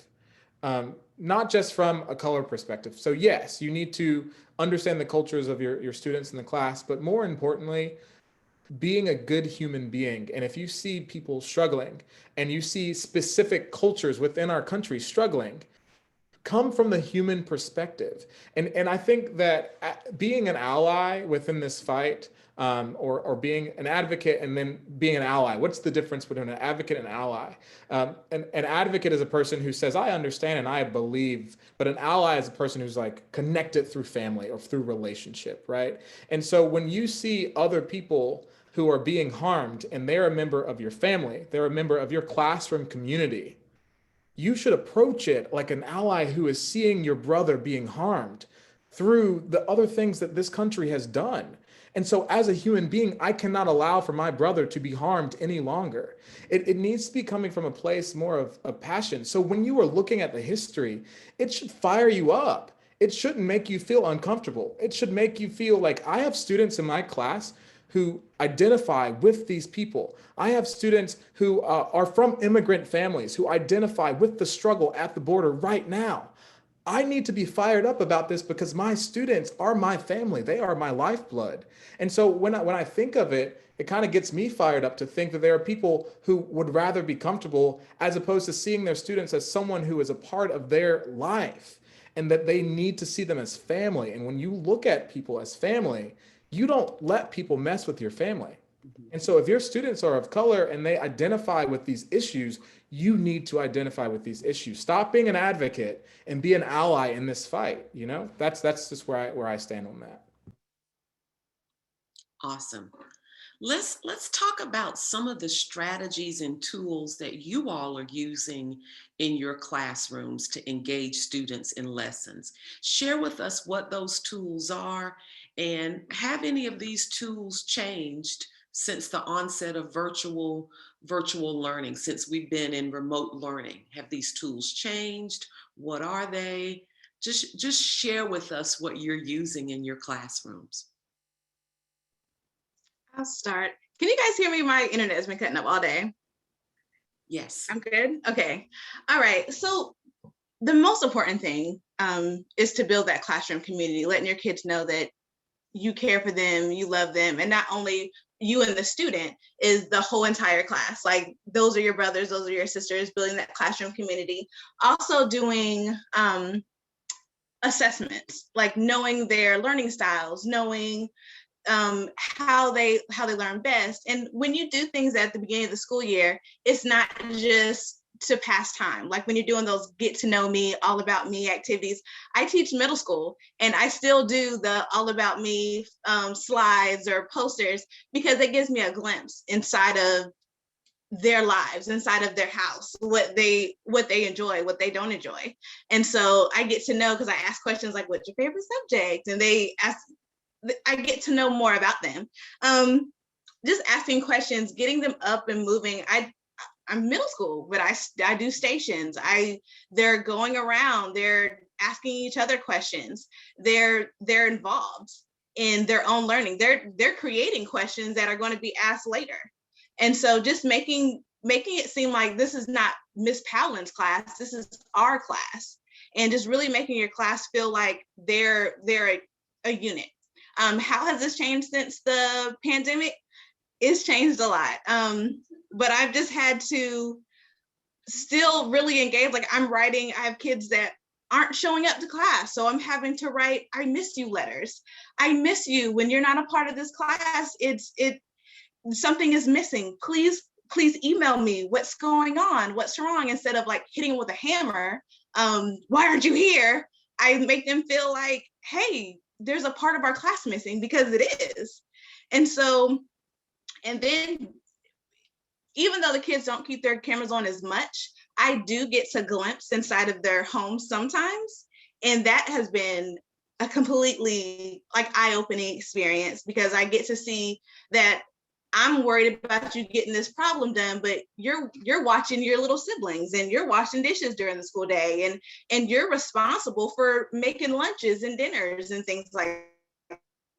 not just from a color perspective. So yes, you need to understand the cultures of your students in the class, but more importantly, being a good human being. And if you see people struggling and you see specific cultures within our country struggling, come from the human perspective. And I think that being an ally within this fight, or being an advocate and then being an ally, what's the difference between an advocate and an ally? An advocate is a person who says, I understand and I believe, but an ally is a person who's like connected through family or through relationship, right? And so when you see other people who are being harmed and they're a member of your family, they're a member of your classroom community, you should approach it like an ally who is seeing your brother being harmed through the other things that this country has done. And so as a human being, I cannot allow for my brother to be harmed any longer. It needs to be coming from a place more of passion. So when you are looking at the history, it should fire you up. It shouldn't make you feel uncomfortable. It should make you feel like, I have students in my class who identify with these people. I have students who are from immigrant families who identify with the struggle at the border right now. I need to be fired up about this because my students are my family. They are my lifeblood. And so when I think of it, it kind of gets me fired up to think that there are people who would rather be comfortable as opposed to seeing their students as someone who is a part of their life and that they need to see them as family. And when you look at people as family, you don't let people mess with your family. And so if your students are of color and they identify with these issues, you need to identify with these issues. Stop being an advocate and be an ally in this fight. You know, that's just where I stand on that. Awesome. Let's talk about some of the strategies and tools that you all are using in your classrooms to engage students in lessons. Share with us what those tools are, and have any of these tools changed since the onset of virtual learning, since we've been in remote learning? Have these tools changed? What are they? Just share with us what you're using in your classrooms. I'll start. Can you guys hear me? My internet has been cutting up all day. Yes. I'm good? Okay. All right. So the most important thing is to build that classroom community, letting your kids know that you care for them, you love them, and not only you and the student, is the whole entire class. Like, those are your brothers, those are your sisters, building that classroom community. Also doing assessments, like knowing their learning styles, knowing how they learn best. And when you do things at the beginning of the school year, it's not just to pass time. Like when you're doing those get to know me, all about me activities. I teach middle school and I still do the all about me slides or posters, because it gives me a glimpse inside of their lives, inside of their house, what they enjoy, what they don't enjoy. And so I get to know, because I ask questions like, what's your favorite subject? And I get to know more about them. Just asking questions, getting them up and moving. I'm middle school, but I do stations. They're going around, they're asking each other questions. They're involved in their own learning. They're creating questions that are going to be asked later. And so just making it seem like this is not Miss Palin's class, this is our class. And just really making your class feel like they're a unit. How has this changed since the pandemic? It's changed a lot. But I've just had to still really engage. Like I have kids that aren't showing up to class. So I'm having to write, I miss you letters. I miss you when you're not a part of this class. Something is missing. Please email me what's going on, what's wrong, instead of like hitting them with a hammer. Why aren't you here? I make them feel like, hey, there's a part of our class missing, because it is. And then even though the kids don't keep their cameras on as much, I do get to glimpse inside of their homes sometimes. And that has been a completely like eye-opening experience, because I get to see that I'm worried about you getting this problem done, but you're watching your little siblings and you're washing dishes during the school day, and you're responsible for making lunches and dinners and things like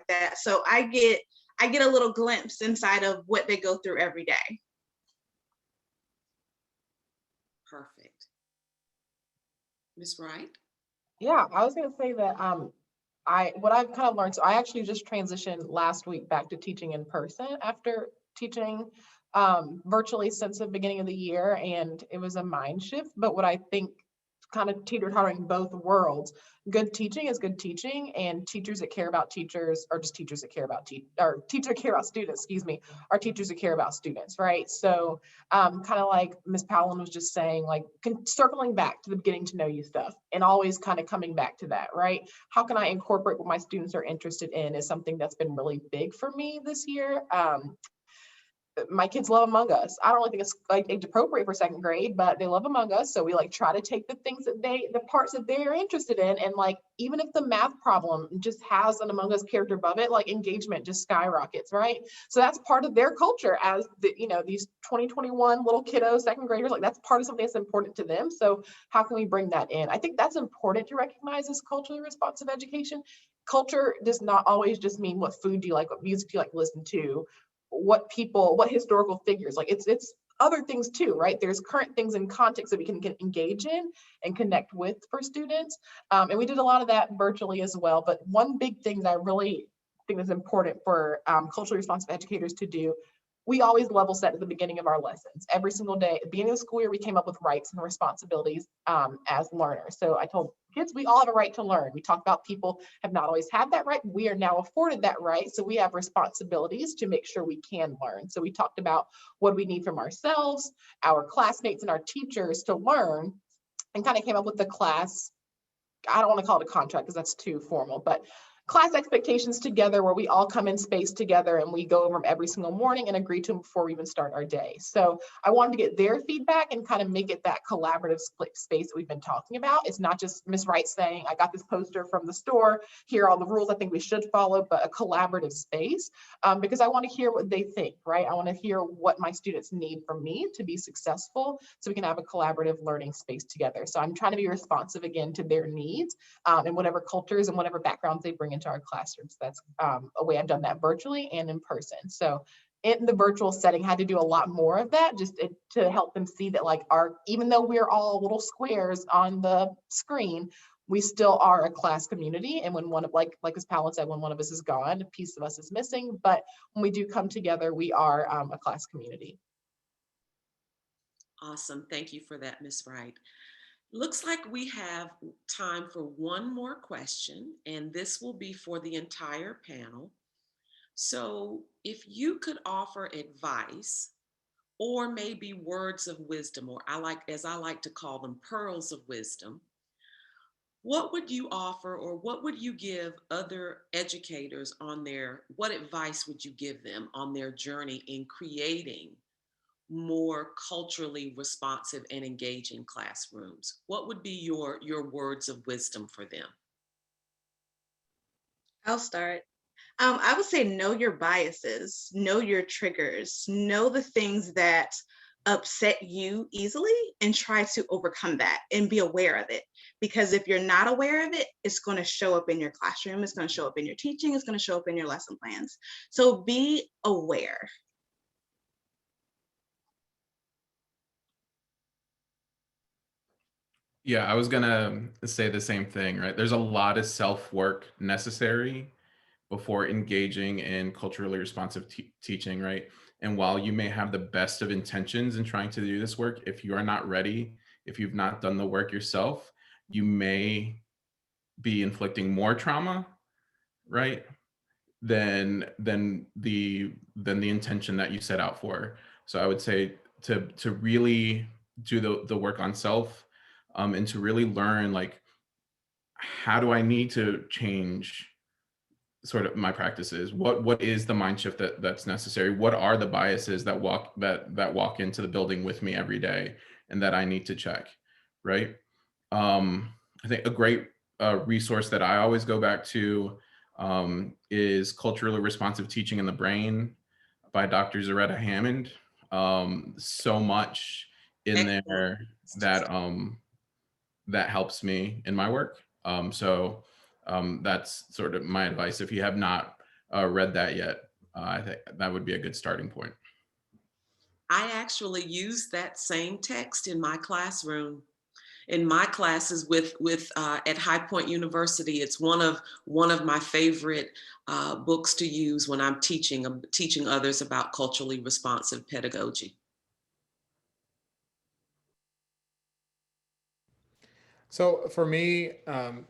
that. So I get a little glimpse inside of what they go through every day. Perfect. Ms. Wright? Yeah, I was going to say that what I've kind of learned, so I actually just transitioned last week back to teaching in person after teaching virtually since the beginning of the year, and it was a mind shift. But what I think kind of teeter-tottering both worlds, good teaching is good teaching, and teachers that care about teachers are just teachers that care about teachers that care about students, are teachers that care about students, right? So kind of like Ms. Powell was just saying, like circling back to the getting to know you stuff and always kind of coming back to that, right? How can I incorporate what my students are interested in is something that's been really big for me this year. my kids love Among Us. I don't really think it's like age appropriate for second grade, but they love Among Us. So we like try to take the things that the parts that they're interested in. And like, even if the math problem just has an Among Us character above it, like engagement just skyrockets, right? So that's part of their culture as the, these 2021 little kiddos, second graders, like that's part of something that's important to them. So how can we bring that in? I think that's important to recognize as culturally responsive education. Culture does not always just mean what food do you like, what music do you like to listen to, what historical figures, like it's other things too, right? There's current things in context that we can engage in and connect with for students. And we did a lot of that virtually as well. But one big thing that I really think is important for culturally responsive educators to do, we always level set at the beginning of our lessons. Every single day, at the beginning of the school year, we came up with rights and responsibilities as learners. So I told kids, we all have a right to learn. We talked about people have not always had that right. We are now afforded that right. So we have responsibilities to make sure we can learn. So we talked about what we need from ourselves, our classmates, and our teachers to learn, and kind of came up with the class, I don't want to call it a contract because that's too formal, but class expectations together, where we all come in space together and we go over them every single morning and agree to them before we even start our day. So I wanted to get their feedback and kind of make it that collaborative split space that we've been talking about. It's not just Ms. Wright saying, I got this poster from the store, here are all the rules I think we should follow, but a collaborative space, because I want to hear what they think, right? I want to hear what my students need from me to be successful so we can have a collaborative learning space together. So I'm trying to be responsive again to their needs and whatever cultures and whatever backgrounds they bring into our classrooms. That's a way I've done that virtually and in person. So in the virtual setting, had to do a lot more of that just to help them see that like even though we're all little squares on the screen, we still are a class community. And when one of, like as Paolo said, when one of us is gone, a piece of us is missing. But when we do come together, we are a class community. Awesome. Thank you for that, Ms. Wright. Looks like we have time for one more question, and this will be for the entire panel. So if you could offer advice or maybe words of wisdom, or as I like to call them, pearls of wisdom, what would you offer or what would you give other educators what advice would you give them on their journey in creating more culturally responsive and engaging classrooms? What would be your words of wisdom for them? I'll start. I would say know your biases, know your triggers, know the things that upset you easily and try to overcome that and be aware of it. Because if you're not aware of it, it's going to show up in your classroom, it's going to show up in your teaching, it's going to show up in your lesson plans. So be aware. Yeah, I was gonna say the same thing, right? There's a lot of self-work necessary before engaging in culturally responsive teaching, right? And while you may have the best of intentions in trying to do this work, if you are not ready, if you've not done the work yourself, you may be inflicting more trauma, right? Than the intention that you set out for. So I would say to really do the work on self, and to really learn, like, how do I need to change sort of my practices? What is the mind shift that's necessary? What are the biases that walk into the building with me every day and that I need to check, right? I think a great resource that I always go back to is Culturally Responsive Teaching in the Brain by Dr. Zaretta Hammond. So much in there that that helps me in my work. So that's sort of my advice. If you have not read that yet, I think that would be a good starting point. I actually use that same text in my classroom, in my classes with at High Point University. It's one of my favorite books to use when I'm teaching others about culturally responsive pedagogy. So for me, one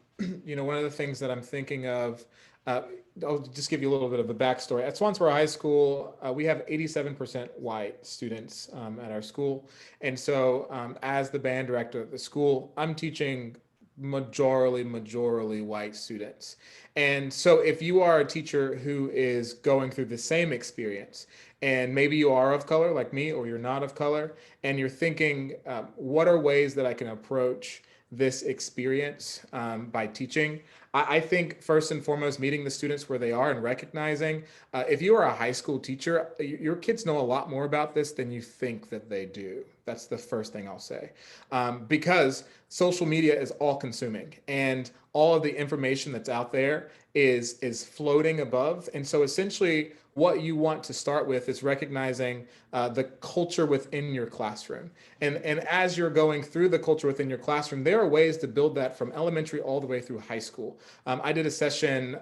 of the things that I'm thinking of, I'll just give you a little bit of a backstory. At Swansboro High School, we have 87% white students at our school. And so as the band director of the school, I'm teaching majorly white students. And so if you are a teacher who is going through the same experience, and maybe you are of color like me, or you're not of color, and you're thinking, what are ways that I can approach this experience by teaching? I think first and foremost, meeting the students where they are and recognizing if you are a high school teacher, your kids know a lot more about this than you think that they do. That's the first thing I'll say. Because social media is all consuming, and all of the information that's out there is floating above. And so essentially what you want to start with is recognizing the culture within your classroom. And as you're going through the culture within your classroom, there are ways to build that from elementary all the way through high school. I did a session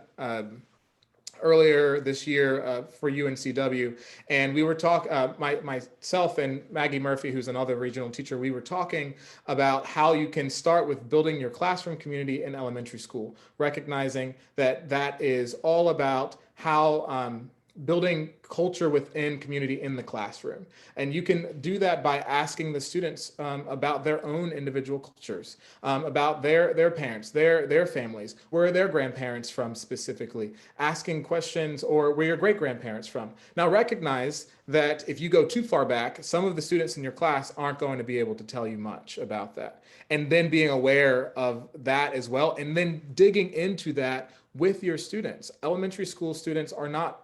earlier this year for UNCW, and we were talking, myself and Maggie Murphy, who's another regional teacher, we were talking about how you can start with building your classroom community in elementary school, recognizing that that is all about how building culture within community in the classroom. And you can do that by asking the students about their own individual cultures, about their parents, their families, where are their grandparents from specifically, asking questions, or where your great grandparents from. Now recognize that if you go too far back, some of the students in your class aren't going to be able to tell you much about that. And then being aware of that as well, and then digging into that with your students. Elementary school students are not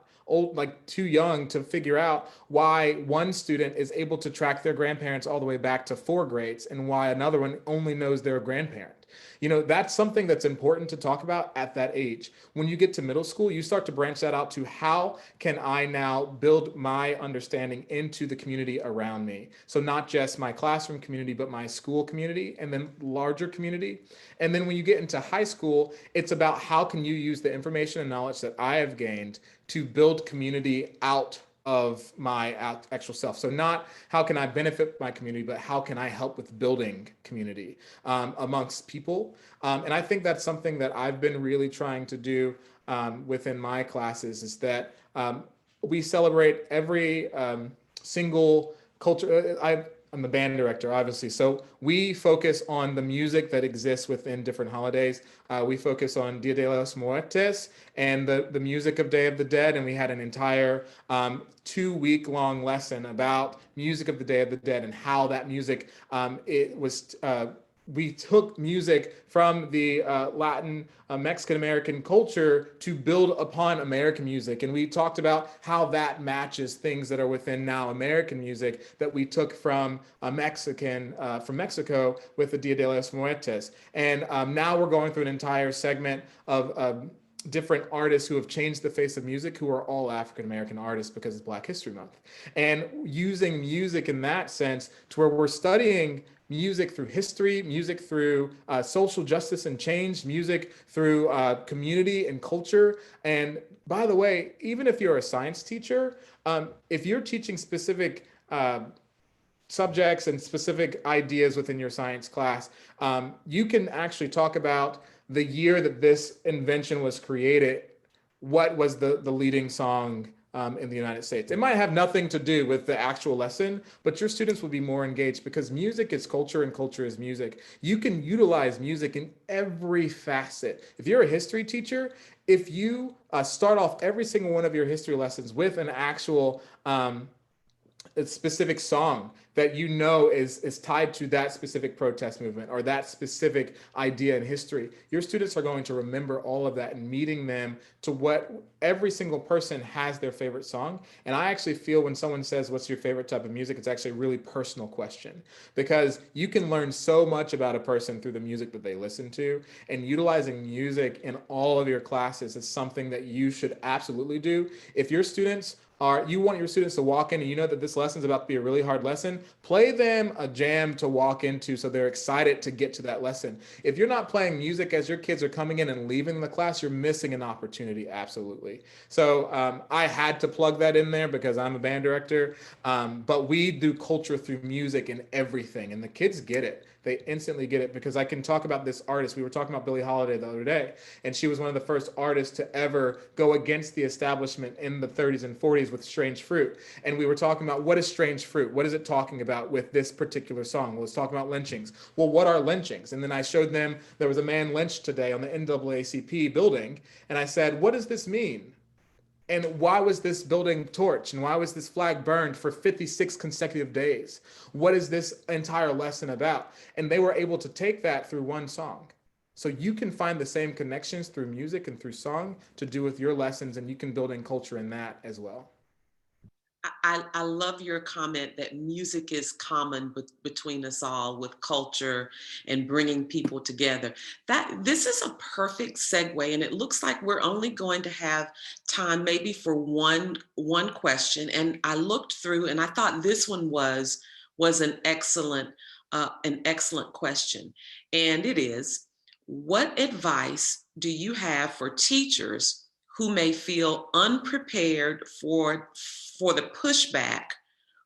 too young to figure out why one student is able to track their grandparents all the way back to 4 grades and why another one only knows their grandparent. That's something that's important to talk about at that age. When you get to middle school, you start to branch that out to how can I now build my understanding into the community around me? So not just my classroom community, but my school community, and then larger community. And then when you get into high school, it's about how can you use the information and knowledge that I have gained to build community out of my actual self. So not how can I benefit my community, but how can I help with building community amongst people. And I think that's something that I've been really trying to do within my classes, is that we celebrate every single culture. I'm the band director, obviously. So we focus on the music that exists within different holidays. We focus on Dia de los Muertos and the music of Day of the Dead. And we had an entire 2-week-long lesson about music of the Day of the Dead and how that music, we took music from the Latin Mexican American culture to build upon American music. And we talked about how that matches things that are within now American music that we took from from Mexico with the Dia de los Muertos. And now we're going through an entire segment of different artists who have changed the face of music, who are all African American artists because it's Black History Month. And using music in that sense to where we're studying music through history, music through social justice and change, music through community and culture. And by the way, even if you're a science teacher, if you're teaching specific subjects and specific ideas within your science class, you can actually talk about the year that this invention was created. What was the leading song in the United States? It might have nothing to do with the actual lesson, but your students will be more engaged because music is culture and culture is music. You can utilize music in every facet. If you're a history teacher, if you start off every single one of your history lessons with an actual a specific song that you know is tied to that specific protest movement or that specific idea in history, your students are going to remember all of that, and meeting them to what every single person has their favorite song. And I actually feel when someone says, what's your favorite type of music? It's actually a really personal question, because you can learn so much about a person through the music that they listen to, and utilizing music in all of your classes is something that you should absolutely do. If your students you want your students to walk in and you know that this lesson is about to be a really hard lesson, play them a jam to walk into so they're excited to get to that lesson. If you're not playing music as your kids are coming in and leaving the class, you're missing an opportunity, absolutely. So I had to plug that in there because I'm a band director, but we do culture through music and everything, and the kids get it. They instantly get it, because I can talk about this artist. We were talking about Billie Holiday the other day, and she was one of the first artists to ever go against the establishment in the 30s and 40s with strange fruit. And we were talking about what is strange fruit? What is it talking about with this particular song? Well, it's talking about lynchings. Well, what are lynchings? And then I showed them there was a man lynched today on the NAACP building. And I said, what does this mean? And why was this building torched? And why was this flag burned for 56 consecutive days? What is this entire lesson about? And they were able to take that through one song. So you can find the same connections through music and through song to do with your lessons, and you can build in culture in that as well. I love your comment that music is common between us all with culture and bringing people together. This is a perfect segue, and it looks like we're only going to have time maybe for one question. And I looked through, and I thought this one was an excellent question, and it is: what advice do you have for teachers who may feel unprepared for the pushback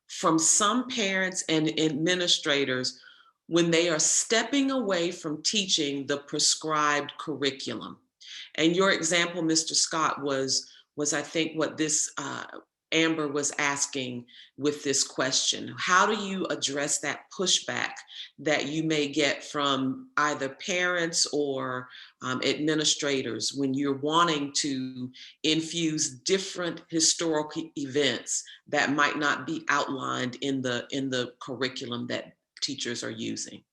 from some parents and administrators when they are stepping away from teaching the prescribed curriculum? And your example, Mr. Scott, was I think what this Amber was asking with this question. How do you address that pushback that you may get from either parents or administrators when you're wanting to infuse different historical events that might not be outlined in the curriculum that teachers are using?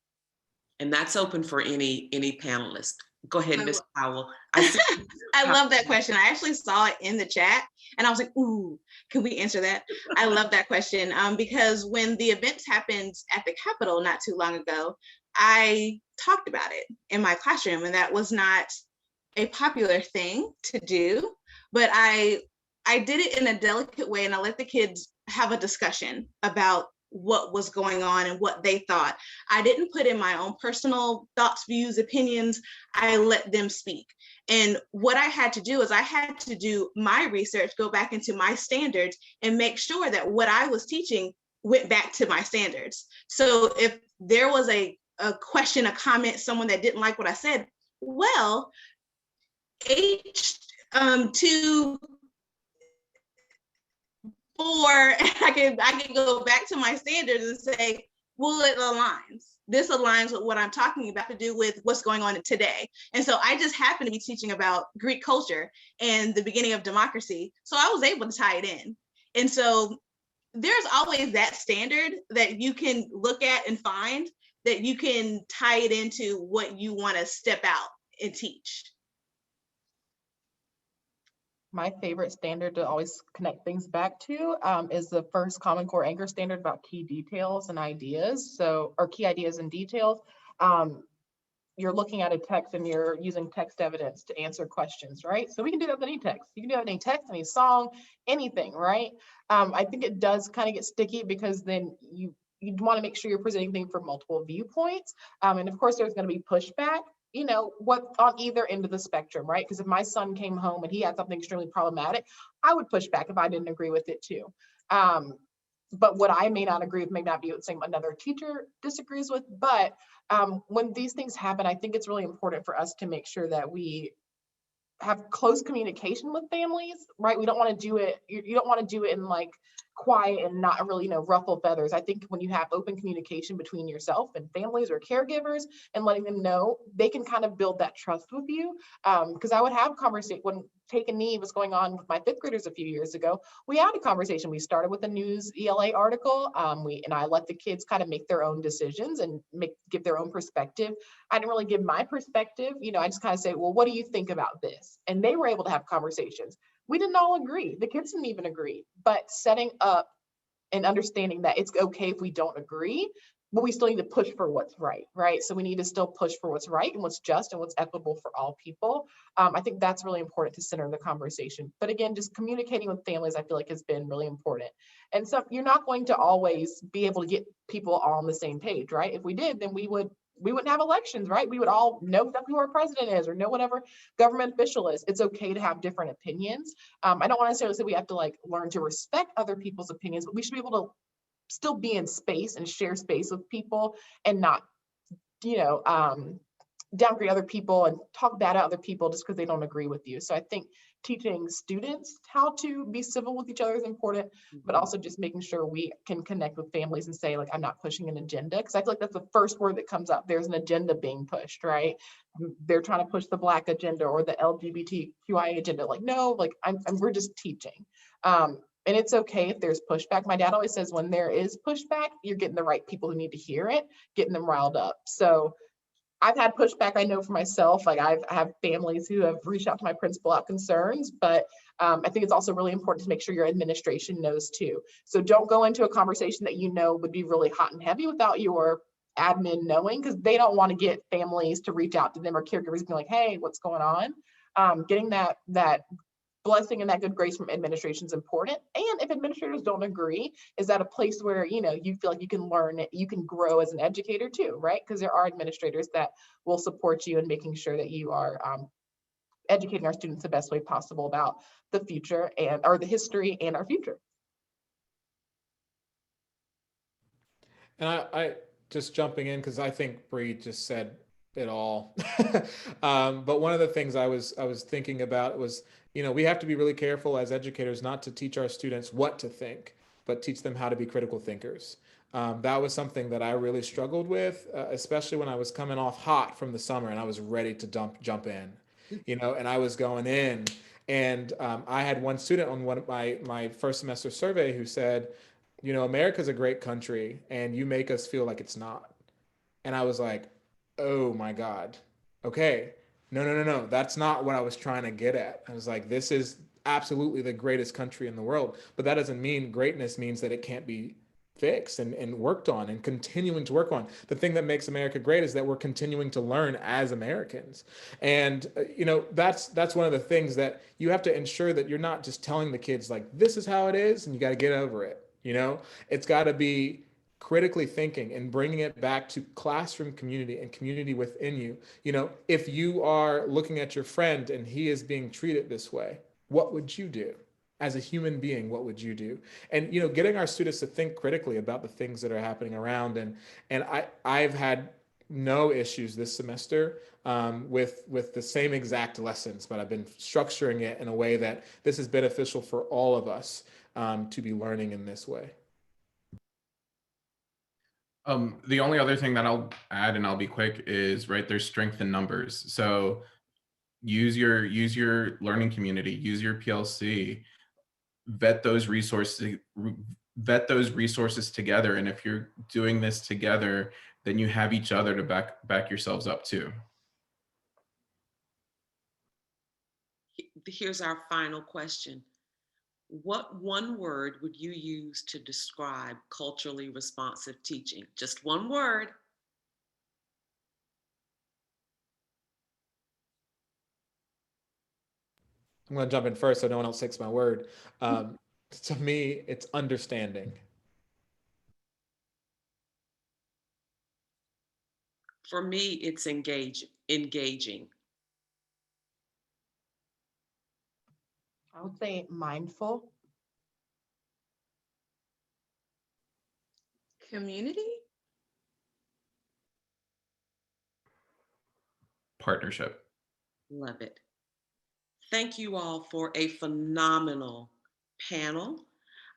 And that's open for any panelist. Go ahead, Ms. Powell. I love that question. I actually saw it in the chat and I was like, ooh, can we answer that? I love that question because when the events happened at the Capitol not too long ago, I talked about it in my classroom, and that was not a popular thing to do, but I did it in a delicate way, and I let the kids have a discussion about what was going on and what they thought. I didn't put in my own personal thoughts, views, opinions. I let them speak. And what I had to do is I had to do my research, go back into my standards, and make sure that what I was teaching went back to my standards. So if there was a question, a comment, someone that didn't like what I said, well, H2 or I can go back to my standards and say, well, it aligns. This aligns with what I'm talking about to do with what's going on today. And so I just happened to be teaching about Greek culture and the beginning of democracy. So I was able to tie it in. And so there's always that standard that you can look at and find that you can tie it into what you want to step out and teach. My favorite standard to always connect things back to is the first Common Core Anchor standard about key details and ideas. So, or key ideas and details. You're looking at a text and you're using text evidence to answer questions, right? So we can do that with any text. You can do that with any text, any song, anything, right? I think it does kind of get sticky because then you want to make sure you're presenting things from multiple viewpoints. And of course, there's going to be pushback, you know, what on either end of the spectrum, right? Because if my son came home and he had something extremely problematic, I would push back if I didn't agree with it too. But what I may not agree with may not be what another teacher disagrees with. But when these things happen, I think it's really important for us to make sure that we have close communication with families, right? We don't want to do it. You don't want to do it in like quiet and not really, ruffle feathers. I think when you have open communication between yourself and families or caregivers and letting them know, they can kind of build that trust with you. Because I would have conversation when Take a Knee was going on with my fifth graders a few years ago. We had a conversation. We started with a news ELA article. And I let the kids kind of make their own decisions and give their own perspective. I didn't really give my perspective. I just kind of say, well, what do you think about this? And they were able to have conversations. We didn't all agree. The kids didn't even agree, but setting up and understanding that it's okay if we don't agree, but we still need to push for what's right, right? So we need to still push for what's right and what's just and what's equitable for all people. I think that's really important to center the conversation. But again, just communicating with families, I feel like has been really important. And so you're not going to always be able to get people all on the same page, right? If we did, then we wouldn't have elections, right? We would all know exactly who our president is or know whatever government official is. It's okay to have different opinions. I don't want to necessarily say we have to like learn to respect other people's opinions, but we should be able to still be in space and share space with people and not, downgrade other people and talk bad at other people just because they don't agree with you. So I think teaching students how to be civil with each other is important, but also just making sure we can connect with families and say, like, I'm not pushing an agenda, because I feel like that's the first word that comes up. There's an agenda being pushed, right? They're trying to push the Black agenda or the LGBTQIA agenda. Like, no, like we're just teaching. And it's okay if there's pushback. My dad always says when there is pushback, you're getting the right people who need to hear it, getting them riled up. So I've had pushback, I know for myself. Like I have families who have reached out to my principal out concerns, but I think it's also really important to make sure your administration knows too. So don't go into a conversation that you know would be really hot and heavy without your admin knowing, because they don't want to get families to reach out to them or caregivers being like, hey, what's going on? Getting that blessing and that good grace from administration is important. And if administrators don't agree, is that a place where, you know, you feel like you can learn it, you can grow as an educator too, right? Because there are administrators that will support you in making sure that you are educating our students the best way possible about the future and or the history and our future. And I just jumping in because I think Bree just said it all. But one of the things I was thinking about was, you know, we have to be really careful as educators not to teach our students what to think, but teach them how to be critical thinkers. That was something that I really struggled with, especially when I was coming off hot from the summer and I was ready to jump in, you know, and I was going in. And I had one student on one of my first semester survey who said, you know, America's a great country and you make us feel like it's not. And I was like, oh my God. Okay. No. That's not what I was trying to get at. I was like, this is absolutely the greatest country in the world. But that doesn't mean greatness means that it can't be fixed and worked on and continuing to work on. The thing that makes America great is that we're continuing to learn as Americans. And you know, that's one of the things that you have to ensure that you're not just telling the kids like this is how it is and you got to get over it. You know, it's got to be critically thinking and bringing it back to classroom community and community within you. You know, if you are looking at your friend and he is being treated this way, what would you do? As a human being, what would you do? And you know, getting our students to think critically about the things that are happening around. And I've had no issues this semester with the same exact lessons, but I've been structuring it in a way that this is beneficial for all of us to be learning in this way. The only other thing that I'll add, and I'll be quick, is right, there's strength in numbers. So use your learning community, use your PLC, vet those resources together. And if you're doing this together, then you have each other to back yourselves up too. Here's our final question. What one word would you use to describe culturally responsive teaching? Just one word. I'm going to jump in first so no one else takes my word. To me, it's understanding. For me, it's engaging. I would say mindful. Community? Partnership. Love it. Thank you all for a phenomenal panel.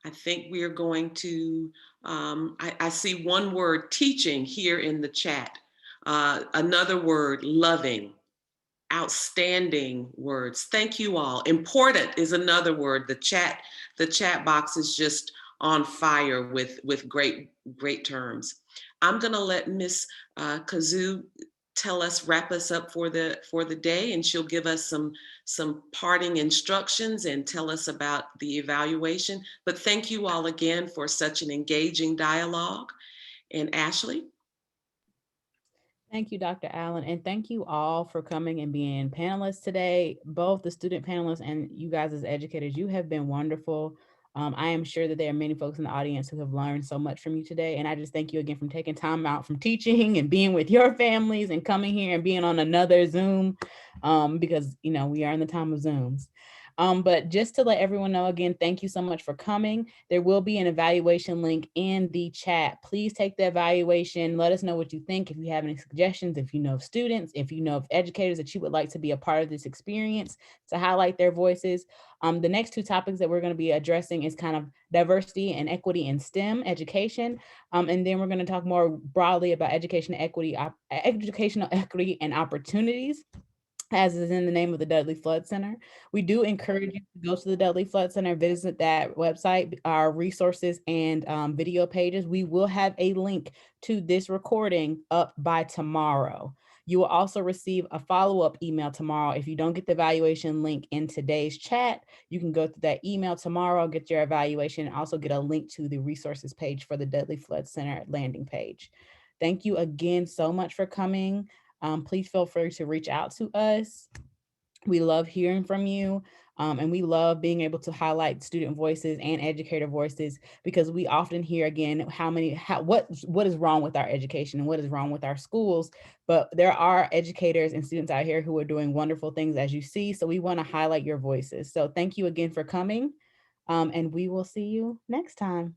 I think we are going to, I see one word, teaching, here in the chat. Another word, loving. Outstanding words. Thank you all. Important is another word. The chat box is just on fire with great terms. I'm gonna let Miss Kazoo wrap us up for the day, and she'll give us some parting instructions and tell us about the evaluation. But thank you all again for such an engaging dialogue. And Ashley? Thank you, Dr. Allen, and thank you all for coming and being panelists today, both the student panelists and you guys as educators. You have been wonderful. I am sure that there are many folks in the audience who have learned so much from you today, and I just thank you again for taking time out from teaching and being with your families and coming here and being on another Zoom, because you know we are in the time of Zooms. But just to let everyone know again, thank you so much for coming. There will be an evaluation link in the chat. Please take the evaluation. Let us know what you think. If you have any suggestions, if you know of students, if you know of educators that you would like to be a part of this experience to highlight their voices. The next two topics that we're going to be addressing is kind of diversity and equity in STEM education. And then we're going to talk more broadly about educational equity and opportunities, as is in the name of the Dudley Flood Center. We do encourage you to go to the Dudley Flood Center, visit that website, our resources and video pages. We will have a link to this recording up by tomorrow. You will also receive a follow-up email tomorrow. If you don't get the evaluation link in today's chat, you can go through that email tomorrow, get your evaluation, and also get a link to the resources page for the Dudley Flood Center landing page. Thank you again so much for coming. Please feel free to reach out to us. We love hearing from you. And we love being able to highlight student voices and educator voices, because we often hear again what is wrong with our education and what is wrong with our schools. But there are educators and students out here who are doing wonderful things, as you see. So we want to highlight your voices. So thank you again for coming. And we will see you next time.